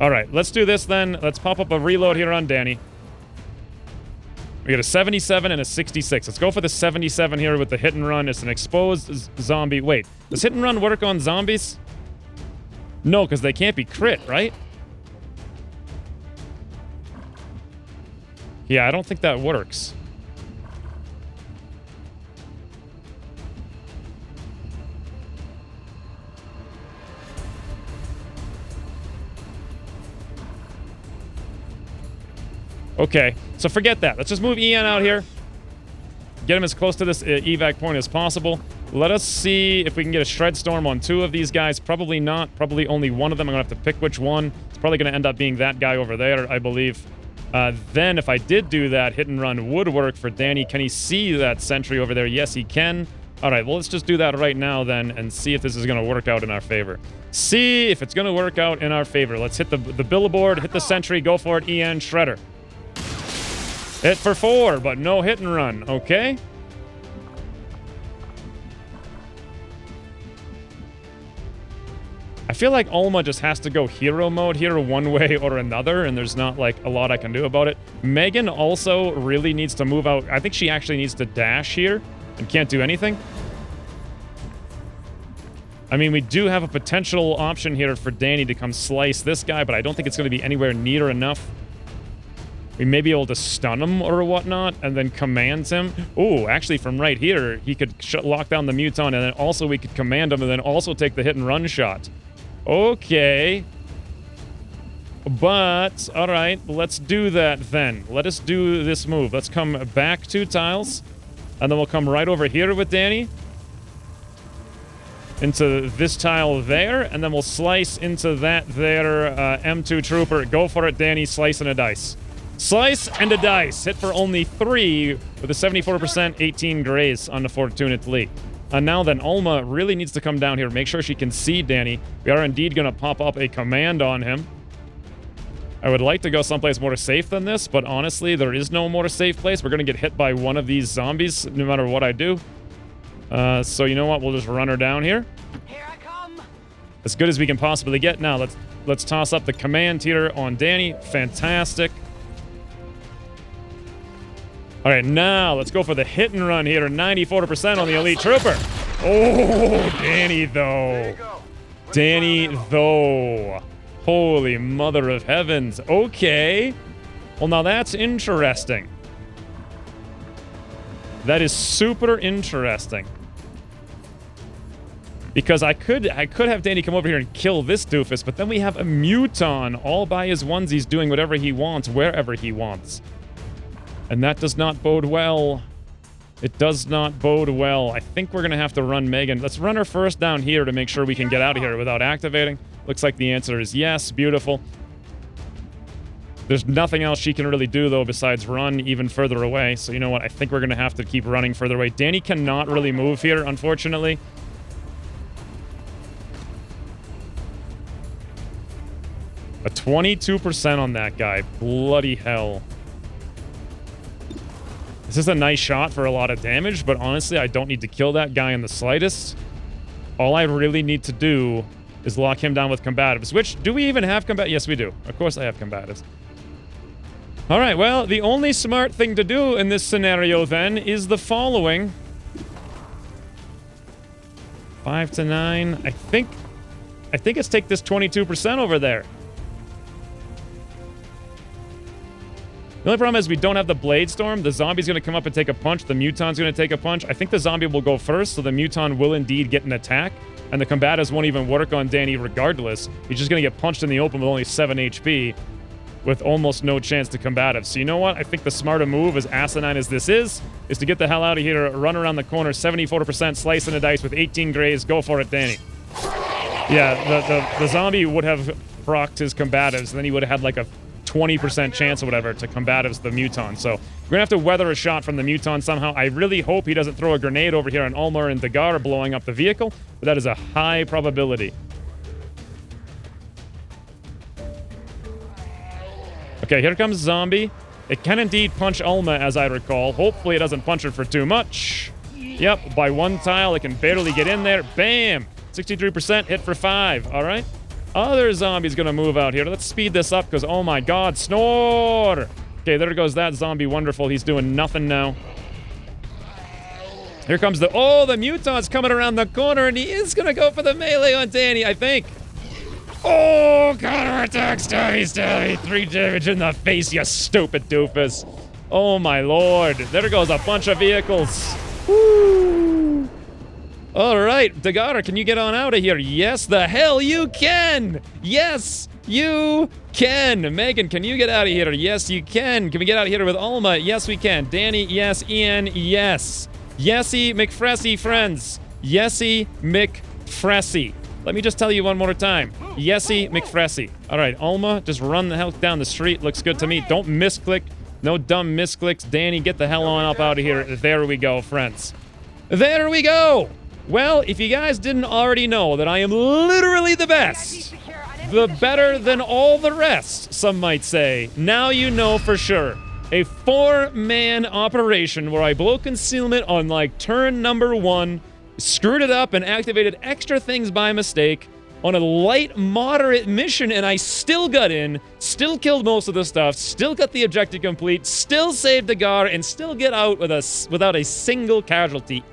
All right, let's do this then. Let's pop up a reload here on Danny. We got a 77 and a 66. Let's go for the 77 here with the hit and run. It's an exposed zombie. Wait, does hit and run work on zombies? No, because they can't be crit, right? Yeah, I don't think that works. Okay, so forget that. Let's just move EN out here. Get him as close to this evac point as possible. Let us see if we can get a Shred Storm on 2 of these guys. Probably not. Probably only one of them. I'm going to have to pick which one. It's probably going to end up being that guy over there, I believe. Then, if I did do that, hit and run would work for Danny. Can he see that sentry over there? Yes, he can. All right, well, let's just do that right now then and see if this is going to work out in our favor. See if it's going to work out in our favor. Let's hit the billboard, hit the sentry, go for it, EN, Shredder. Hit for 4, but no hit and run, okay? I feel like Alma just has to go hero mode here one way or another, and there's not, like, a lot I can do about it. Megan also really needs to move out. I think she actually needs to dash here and can't do anything. I mean, we do have a potential option here for Danny to come slice this guy, but I don't think it's going to be anywhere near enough. We may be able to stun him or whatnot, and then command him. Ooh, actually, from right here, he could lock down the Muton, and then also we could command him, and then also take the hit-and-run shot. Okay. But, alright, let's do that then. Let us do this move. Let's come back 2 tiles, and then we'll come right over here with Danny. Into this tile there, and then we'll slice into that there M2 Trooper. Go for it, Danny. Slice and a dice. Slice and a dice. Hit for only 3 with a 74%, 18 grays on the Fortunately. And now then, Alma really needs to come down here, make sure she can see Danny. We are indeed going to pop up a command on him. I would like to go someplace more safe than this, but honestly, there is no more safe place. We're going to get hit by one of these zombies, no matter what I do. So you know what? We'll just run her down here. Here I come. As good as we can possibly get. Now, let's toss up the command here on Danny. Fantastic. All right, now let's go for the hit and run here. 94% on the elite trooper. Oh, Danny, though. Danny, though. Holy mother of heavens. Okay. Well, now that's interesting. That is super interesting. Because I could have Danny come over here and kill this doofus, but then we have a Muton all by his onesies doing whatever he wants, wherever he wants. And that does not bode well. It does not bode well. I think we're going to have to run Megan. Let's run her first down here to make sure we can get out of here without activating. Looks like the answer is yes. Beautiful. There's nothing else she can really do, though, besides run even further away. So you know what? I think we're going to have to keep running further away. Danny cannot really move here, unfortunately. A 22% on that guy. Bloody hell. This is a nice shot for a lot of damage, but honestly, I don't need to kill that guy in the slightest. All I really need to do is lock him down with combatives, which, do we even have combat? Yes, we do. Of course I have combatives. All right, well, the only smart thing to do in this scenario, then, is the following. 5 to 9. I think it's take this 22% over there. The only problem is we don't have the Blade Storm. The zombie's going to come up and take a punch. The Muton's going to take a punch. I think the zombie will go first, so the Muton will indeed get an attack. And the combatives won't even work on Danny regardless. He's just going to get punched in the open with only 7 HP with almost no chance to combatives. So you know what? I think the smarter move, as asinine as this is to get the hell out of here, run around the corner, 74%, slice in the dice with 18 grays. Go for it, Danny. Yeah, the zombie would have procced his combatives, and then he would have had like a 20% chance or whatever to combatives the Muton. So we're gonna have to weather a shot from the Muton somehow. I really hope he doesn't throw a grenade over here on Ulmer and Dagar blowing up the vehicle, but that is a high probability. Okay, here comes zombie. It can indeed punch Ulma, as I recall. Hopefully it doesn't punch her for too much. Yep, by one tile, it can barely get in there. Bam! 63% hit for 5. All right. Other zombie's gonna move out here. Let's speed this up because, oh my god, snore! Okay, there goes that zombie. Wonderful. He's doing nothing now. Here comes the Muton's coming around the corner, and he is gonna go for the melee on Danny, I think. Oh, counterattack, stabby, stabby. 3 damage in the face, you stupid doofus. Oh my lord. There goes a bunch of vehicles. Woo! All right, Dagar, can you get on out of here? Yes, the hell you can! Yes, you can! Megan, can you get out of here? Yes, you can. Can we get out of here with Alma? Yes, we can. Danny, yes. Ian, yes. Yessy, McFressy, friends. Yessy, McFressy. Let me just tell you one more time. Yessy, McFressy. All right, Alma, just run the hell down the street. Looks good to me. Don't misclick. No dumb misclicks. Danny, get the hell on up out of here. There we go, friends. There we go! Well, if you guys didn't already know that I am literally the best, the better than all the rest, some might say, now you know for sure. A 4-man operation where I blow concealment on like turn number 1, screwed it up and activated extra things by mistake on a light, moderate mission, and I still got in, still killed most of the stuff, still got the objective complete, still saved Dagar, and still get out without a single casualty.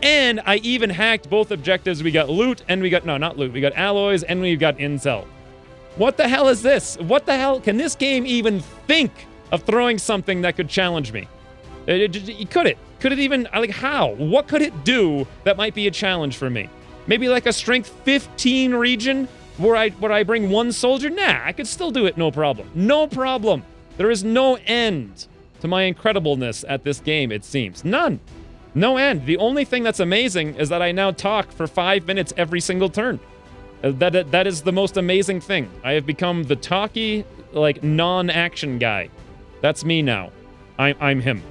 And I even hacked both objectives. We got loot and we got, no, not loot. We got alloys and we've got intel. What the hell is this? What the hell? Can this game even think of throwing something that could challenge me? Could it? Could it even, like, how? What could it do that might be a challenge for me? Maybe like a strength 15 region where I bring 1 soldier? Nah, I could still do it, no problem. No problem. There is no end to my incredibleness at this game, it seems. None. No end. The only thing that's amazing is that I now talk for 5 minutes every single turn. That is the most amazing thing. I have become the talky, like, non-action guy. That's me now. I'm him.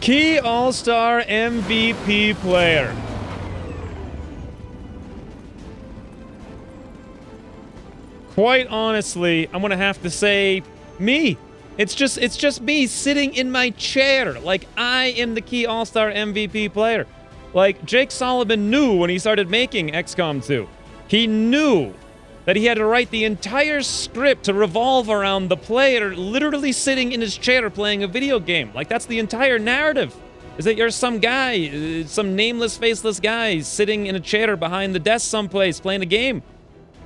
Key All-Star MVP player. Quite honestly, I'm gonna have to say me. It's just me sitting in my chair. Like, I am the key All-Star MVP player. Like, Jake Solomon knew when he started making XCOM 2. He knew that he had to write the entire script to revolve around the player literally sitting in his chair playing a video game. Like, that's the entire narrative. Is that you're some guy, some nameless, faceless guy sitting in a chair behind the desk someplace playing a game.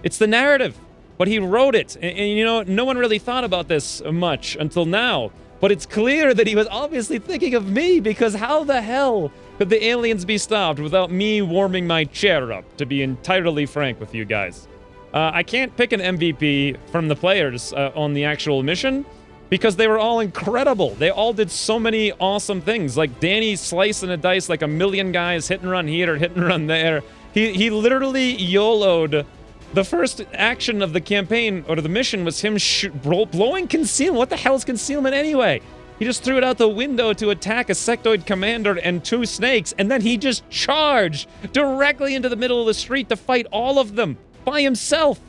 It's the narrative. But he wrote it, and you know, no one really thought about this much until now. But it's clear that he was obviously thinking of me, because how the hell could the aliens be stopped without me warming my chair up, to be entirely frank with you guys? I can't pick an MVP from the players on the actual mission, because they were all incredible. They all did so many awesome things, like Danny slicing a dice like a million guys, hit and run here, hit and run there. He literally YOLO'd. The first action of the campaign, or the mission, was him blowing concealment. What the hell is concealment anyway? He just threw it out the window to attack a sectoid commander and 2 snakes, and then he just charged directly into the middle of the street to fight all of them by himself.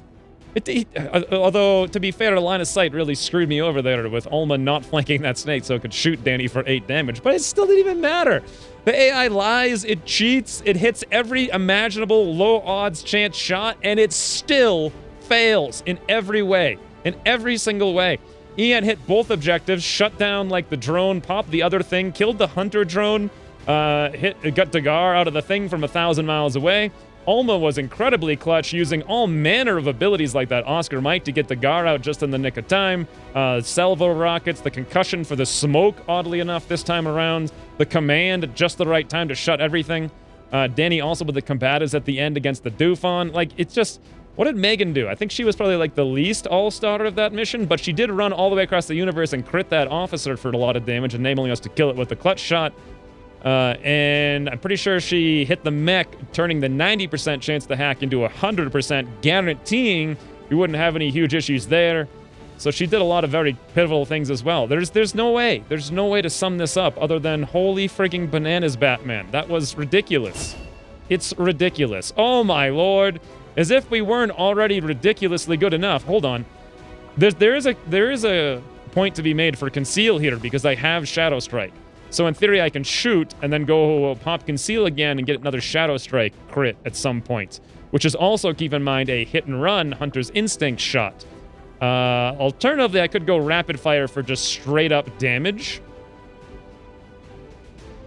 Although, to be fair, the line of sight really screwed me over there with Alma not flanking that snake so it could shoot Danny for 8 damage, but it still didn't even matter. The AI lies, it cheats, it hits every imaginable low-odds chance shot, and it still fails in every way. In every single way. Ian hit both objectives, shut down, like, the drone, popped the other thing, killed the hunter drone, got Dagar out of the thing from 1,000 miles away. Alma was incredibly clutch, using all manner of abilities like that Oscar might to get the Gar out just in the nick of time. Salvo rockets, the concussion for the smoke, oddly enough, this time around. The command at just the right time to shut everything. Danny also with the combatives at the end against the Doofon. Like, it's just... What did Megan do? I think she was probably, like, the least all-star of that mission, but she did run all the way across the universe and crit that officer for a lot of damage, enabling us to kill it with the clutch shot. And I'm pretty sure she hit the mech, turning the 90% chance to hack into 100%, guaranteeing we wouldn't have any huge issues there. So she did a lot of very pivotal things as well. There's no way. There's no way to sum this up other than holy frigging bananas, Batman. That was ridiculous. It's ridiculous. Oh my lord. As if we weren't already ridiculously good enough. Hold on. There is a point to be made for conceal here because I have Shadow Strike. So in theory, I can shoot and then go pop conceal again and get another Shadow Strike crit at some point, which is also, keep in mind, a hit and run Hunter's Instinct shot. Alternatively, I could go rapid fire for just straight up damage.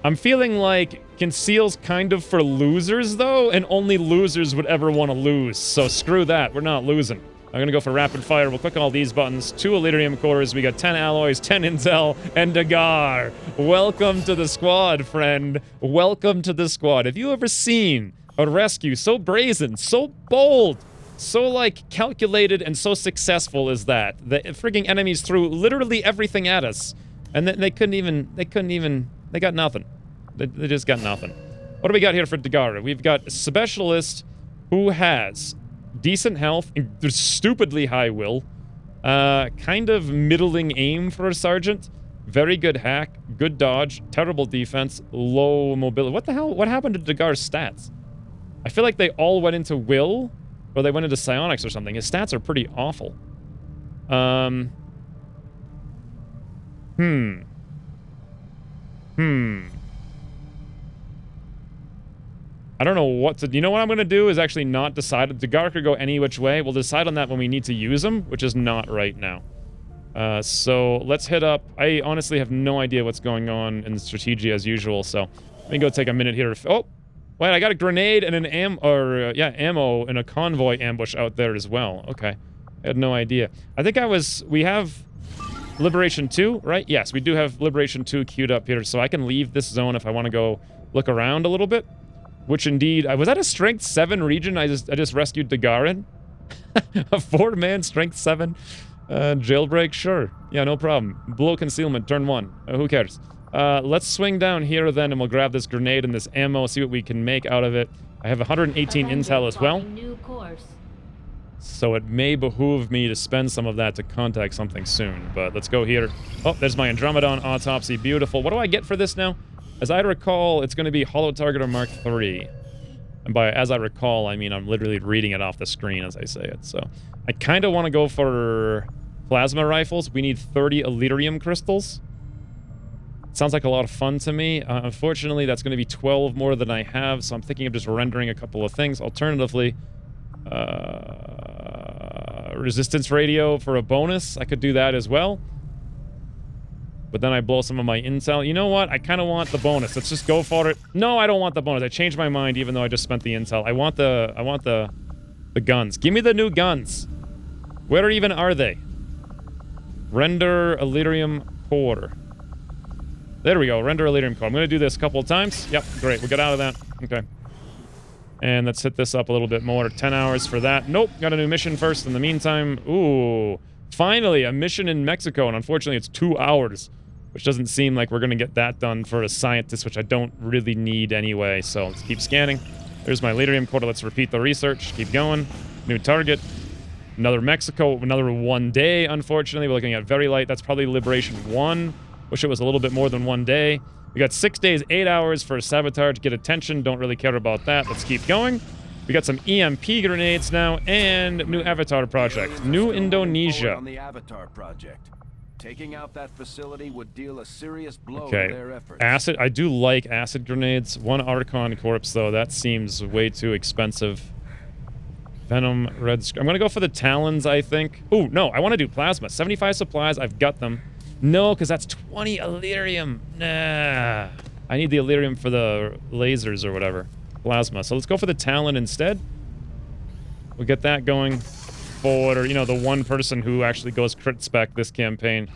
I'm feeling like conceal's kind of for losers, though, and only losers would ever want to lose. So screw that. We're not losing. I'm going to go for rapid fire. We'll click all these buttons. 2 Elytrium cores. We got 10 alloys, 10 intel, and Dagar. Welcome to the squad, friend. Welcome to the squad. Have you ever seen a rescue so brazen, so bold, so, like, calculated and so successful as that? The frigging enemies threw literally everything at us, and they got nothing. They just got nothing. What do we got here for Dagar? We've got a specialist who has decent health, stupidly high will, kind of middling aim for a sergeant, very good hack, good dodge, terrible defense, low mobility. What the hell? What happened to Dagar's stats? I feel like they all went into will, or they went into psionics or something. His stats are pretty awful. I don't know what to... You know what I'm going to do is actually not decide. Dagar could go any which way. We'll decide on that when we need to use him, which is not right now. So let's hit up... I honestly have no idea what's going on in the strategy as usual, so let me go take a minute here. Oh! Wait, I got a grenade and an ammo and a convoy ambush out there as well. Okay. I had no idea. I think we have Liberation 2, right? Yes, we do have Liberation 2 queued up here, so I can leave this zone if I want to go look around a little bit. Which indeed, was that a Strength 7 region I just rescued Dagar in? A 4-man Strength 7 jailbreak? Sure. Yeah, no problem. Blow concealment, turn 1. Who cares? Let's swing down here then and we'll grab this grenade and this ammo, see what we can make out of it. I have 118 intel as well. So it may behoove me to spend some of that to contact something soon. But let's go here. Oh, there's my Andromedon autopsy. Beautiful. What do I get for this now? As I recall, it's going to be Hollow Targeter Mark III. And by as I recall, I mean I'm literally reading it off the screen as I say it. So I kind of want to go for plasma rifles. We need 30 Elerium crystals. Sounds like a lot of fun to me. Unfortunately, that's going to be 12 more than I have, so I'm thinking of just rendering a couple of things. Alternatively, resistance radio for a bonus. I could do that as well. But then I blow some of my intel. You know what? I kind of want the bonus. Let's just go for it. No, I don't want the bonus. I changed my mind even though I just spent the intel. I want the guns. Give me the new guns. Where even are they? Render Elerium core. There we go. Render Elerium core. I'm going to do this a couple of times. Yep, great. We'll get out of that. Okay. And let's hit this up a little bit more. 10 hours for that. Nope. Got a new mission first. In the meantime, ooh. Finally, a mission in Mexico. And unfortunately, it's 2 hours. Which doesn't seem like we're going to get that done for a scientist, which I don't really need anyway. So let's keep scanning. There's my Elerium core. Let's repeat the research. Keep going. New target. Another Mexico. Another 1 day, unfortunately. We're looking at very light. That's probably Liberation 1. Wish it was a little bit more than 1 day. We got 6 days, 8 hours for sabotage. Get attention. Don't really care about that. Let's keep going. We got some EMP grenades now and new Avatar project. New Indonesia. On the Avatar project. Taking out that facility would deal a serious blow to Okay. their efforts. Acid. I do like acid grenades. 1 Archon corpse, though. That seems way too expensive. Venom, red... I'm going to go for the Talons, I think. Oh, no. I want to do plasma. 75 supplies. I've got them. No, because that's 20 Elerium. Nah. I need the Elerium for the lasers or whatever. Plasma. So let's go for the Talon instead. We'll get that going for, you know, the one person who actually goes crit spec this campaign.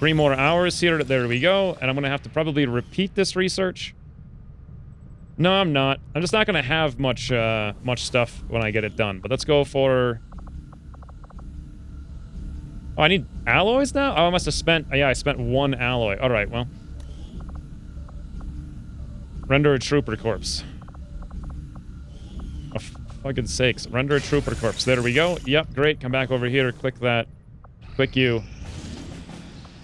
3 more hours here. There we go. And I'm going to have to probably repeat this research. No, I'm not. I'm just not going to have much stuff when I get it done. But let's go for... Oh, I need alloys now? Oh, I must have spent... Yeah, I spent 1 alloy. Alright, well. Render a trooper corpse. Oh, fucking sakes. Render a trooper corpse. There we go. Yep, great. Come back over here. Click that. Click you.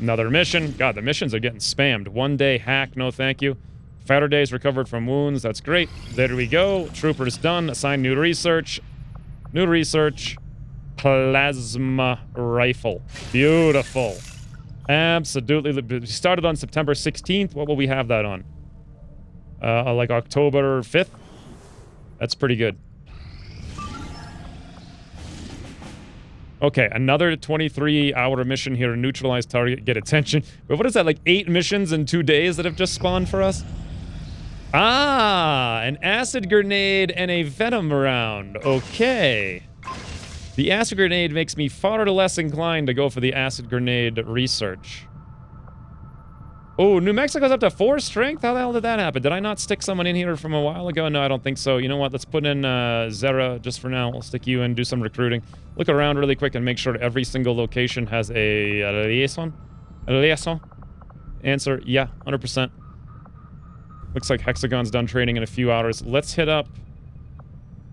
Another mission. God, the missions are getting spammed. 1 day hack. No, thank you. Fatter days recovered from wounds. That's great. There we go. Trooper's done. Assign new research. New research. Plasma rifle. Beautiful. Absolutely. We started on September 16th. What will we have that on? Like October 5th? That's pretty good. Okay, another 23-hour mission here. Neutralize target, get attention. But what is that, like 8 missions in 2 days that have just spawned for us? Ah, an acid grenade and a venom round. Okay. The acid grenade makes me far less inclined to go for the acid grenade research. Oh, New Mexico's up to 4 strength? How the hell did that happen? Did I not stick someone in here from a while ago? No, I don't think so. You know what? Let's put in Zera just for now. We'll stick you in, do some recruiting. Look around really quick and make sure every single location has a liaison. A liaison? Answer, yeah, 100%. Looks like Hexagon's done training in a few hours. Let's hit up,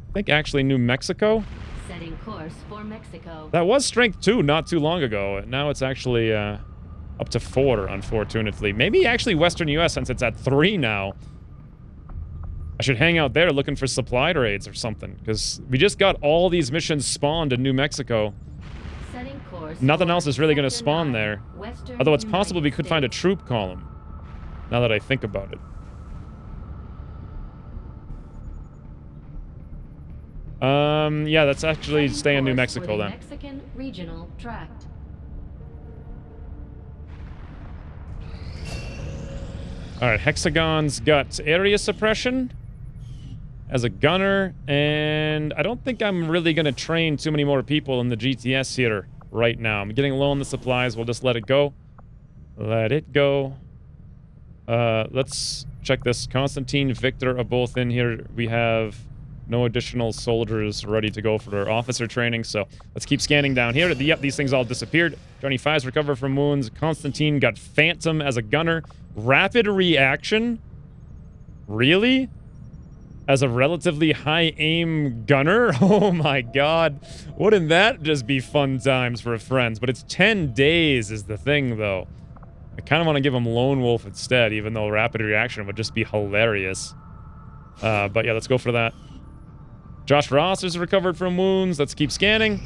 I think actually New Mexico. Setting course for Mexico. That was strength 2 not too long ago. Now it's actually up to 4, unfortunately. Maybe actually Western US since it's at 3 now. I should hang out there looking for supply raids or something, because we just got all these missions spawned in New Mexico. Setting course. Nothing else is really going to spawn there. Although it's possible we could find a troop column, now that I think about it. Yeah, let's actually stay in New Mexico then. Mexican regional tract. Alright, Hexagon's got area suppression as a gunner, and I don't think I'm really going to train too many more people in the GTS here right now. I'm getting low on the supplies. We'll just let it go. Let it go. Let's check this. Constantine, Victor are both in here. We have no additional soldiers ready to go for their officer training, so let's keep scanning down here. Yep, these things all disappeared. Johnny Fives recovered from wounds. Constantine got Phantom as a gunner. Rapid reaction? Really? As a relatively high aim gunner? Oh my god. Wouldn't that just be fun times for friends? But it's 10 days is the thing, though. I kind of want to give him Lone Wolf instead, even though rapid reaction would just be hilarious. But yeah, let's go for that. Josh Ross is recovered from wounds. Let's keep scanning.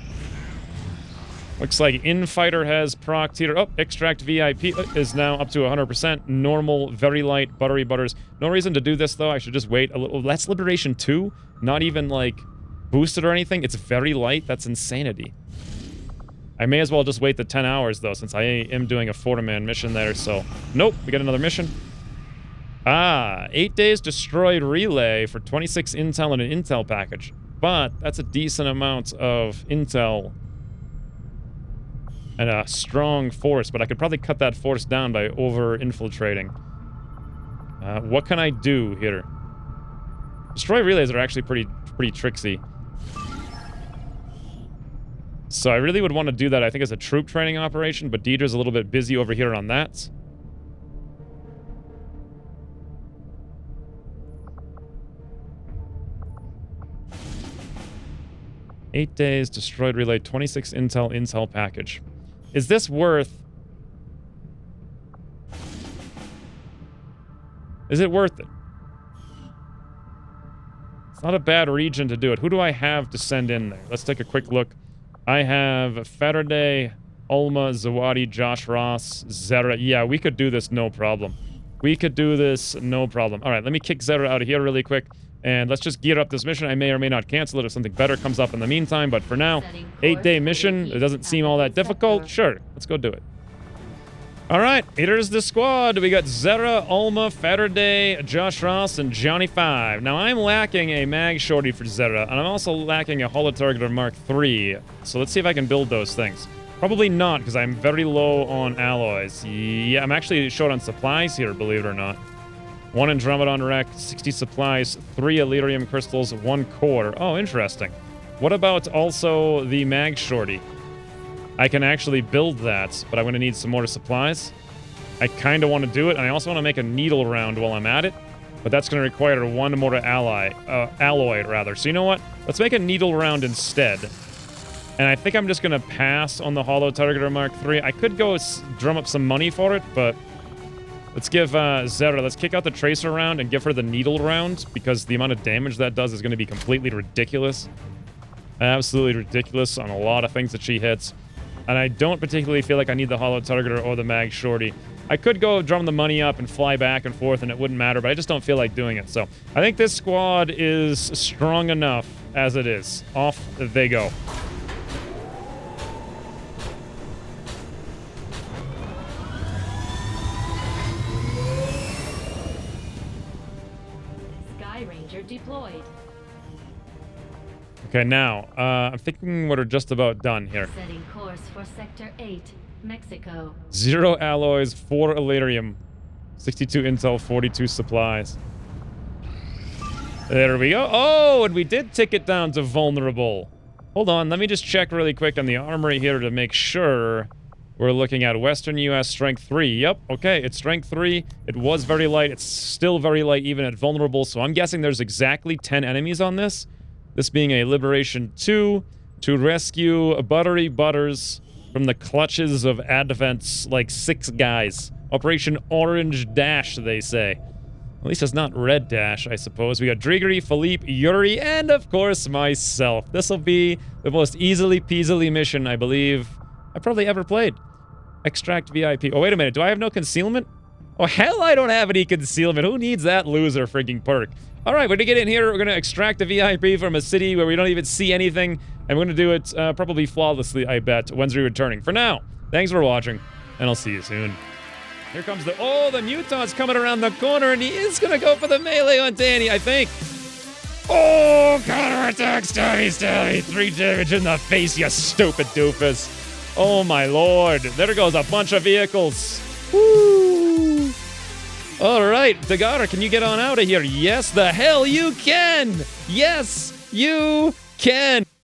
Looks like Infighter has procced here. Oh, Extract VIP is now up to 100%. Normal, very light, buttery butters. No reason to do this, though. I should just wait a little. That's Liberation 2. Not even, like, boosted or anything. It's very light. That's insanity. I may as well just wait the 10 hours, though, since I am doing a 4-man mission there, so... Nope, we got another mission. 8 days destroyed relay for 26 intel and an intel package. But that's a decent amount of intel and a strong force, but I could probably cut that force down by over-infiltrating. What can I do here? Destroy relays are actually pretty tricksy. So I really would want to do that, I think, as a troop training operation, but Deidre's a little bit busy over here on that. Eight days, destroyed relay, 26 intel package. Is this worth... Is it worth it? It's not a bad region to do it. Who do I have to send in there? Let's take a quick look. I have Faraday, Ulma, Zawadi, Josh Ross, Zera. Yeah, we could do this no problem. We could do this no problem. All right, let me kick Zera out of here really quick. And let's just gear up this mission. I may or may not cancel it if something better comes up in the meantime. But for now, 8-day mission. It doesn't seem all that difficult. Sure, let's go do it. All right, here's the squad. We got Zera, Ulma, Faraday, Josh Ross, and Johnny 5. Now, I'm lacking a mag shorty for Zera, and I'm also lacking a holotargeter Mark III. So let's see if I can build those things. Probably not, because I'm very low on alloys. Yeah, I'm actually short on supplies here, believe it or not. 1 Andromedon wreck, 60 supplies, 3 Elerium crystals, 1 core. Oh, interesting. What about also the mag shorty? I can actually build that, but I'm going to need some more supplies. I kind of want to do it, and I also want to make a needle round while I'm at it, but that's going to require 1 more alloy, rather. So you know what? Let's make a needle round instead. And I think I'm just going to pass on the Holo Targeter Mark III. I could go drum up some money for it, but let's give Zera, let's kick out the Tracer round and give her the needle round, because the amount of damage that does is going to be completely ridiculous. Absolutely ridiculous on a lot of things that she hits. And I don't particularly feel like I need the Holo Targeter or the Mag Shorty. I could go drum the money up and fly back and forth and it wouldn't matter, but I just don't feel like doing it. So I think this squad is strong enough as it is. Off they go. Sky Ranger deployed. Okay, now, I'm thinking we're just about done here. Setting course for Sector 8, Mexico. 0 alloys, 4 Elerium, 62 intel, 42 supplies. There we go. Oh, and we did tick it down to vulnerable. Hold on, let me just check really quick on the armory here to make sure we're looking at Western US Strength 3. Yep, okay, it's Strength 3. It was very light. It's still very light even at vulnerable, so I'm guessing there's exactly 10 enemies on this. This being a Liberation 2 to rescue Buttery Butters from the clutches of Advent's, like, 6 guys. Operation Orange Dash, they say. At least it's not Red Dash, I suppose. We got Drigory, Philippe, Yuri, and, of course, myself. This will be the most easily peasily mission, I believe, I've probably ever played. Extract VIP. Oh, wait a minute. Do I have no concealment? Oh, hell, I don't have any concealment. Who needs that loser freaking perk? All right, we're going to get in here. We're going to extract a VIP from a city where we don't even see anything. And we're going to do it probably flawlessly, I bet, when's returning. For now, thanks for watching, and I'll see you soon. Here comes the... Oh, the Mutant's coming around the corner, and he is going to go for the melee on Danny, I think. Oh, counterattack, stabby. 3 damage in the face, you stupid doofus. Oh, my lord. There goes a bunch of vehicles. Woo! All right, Dagara, can you get on out of here? Yes, the hell you can! Yes, you can!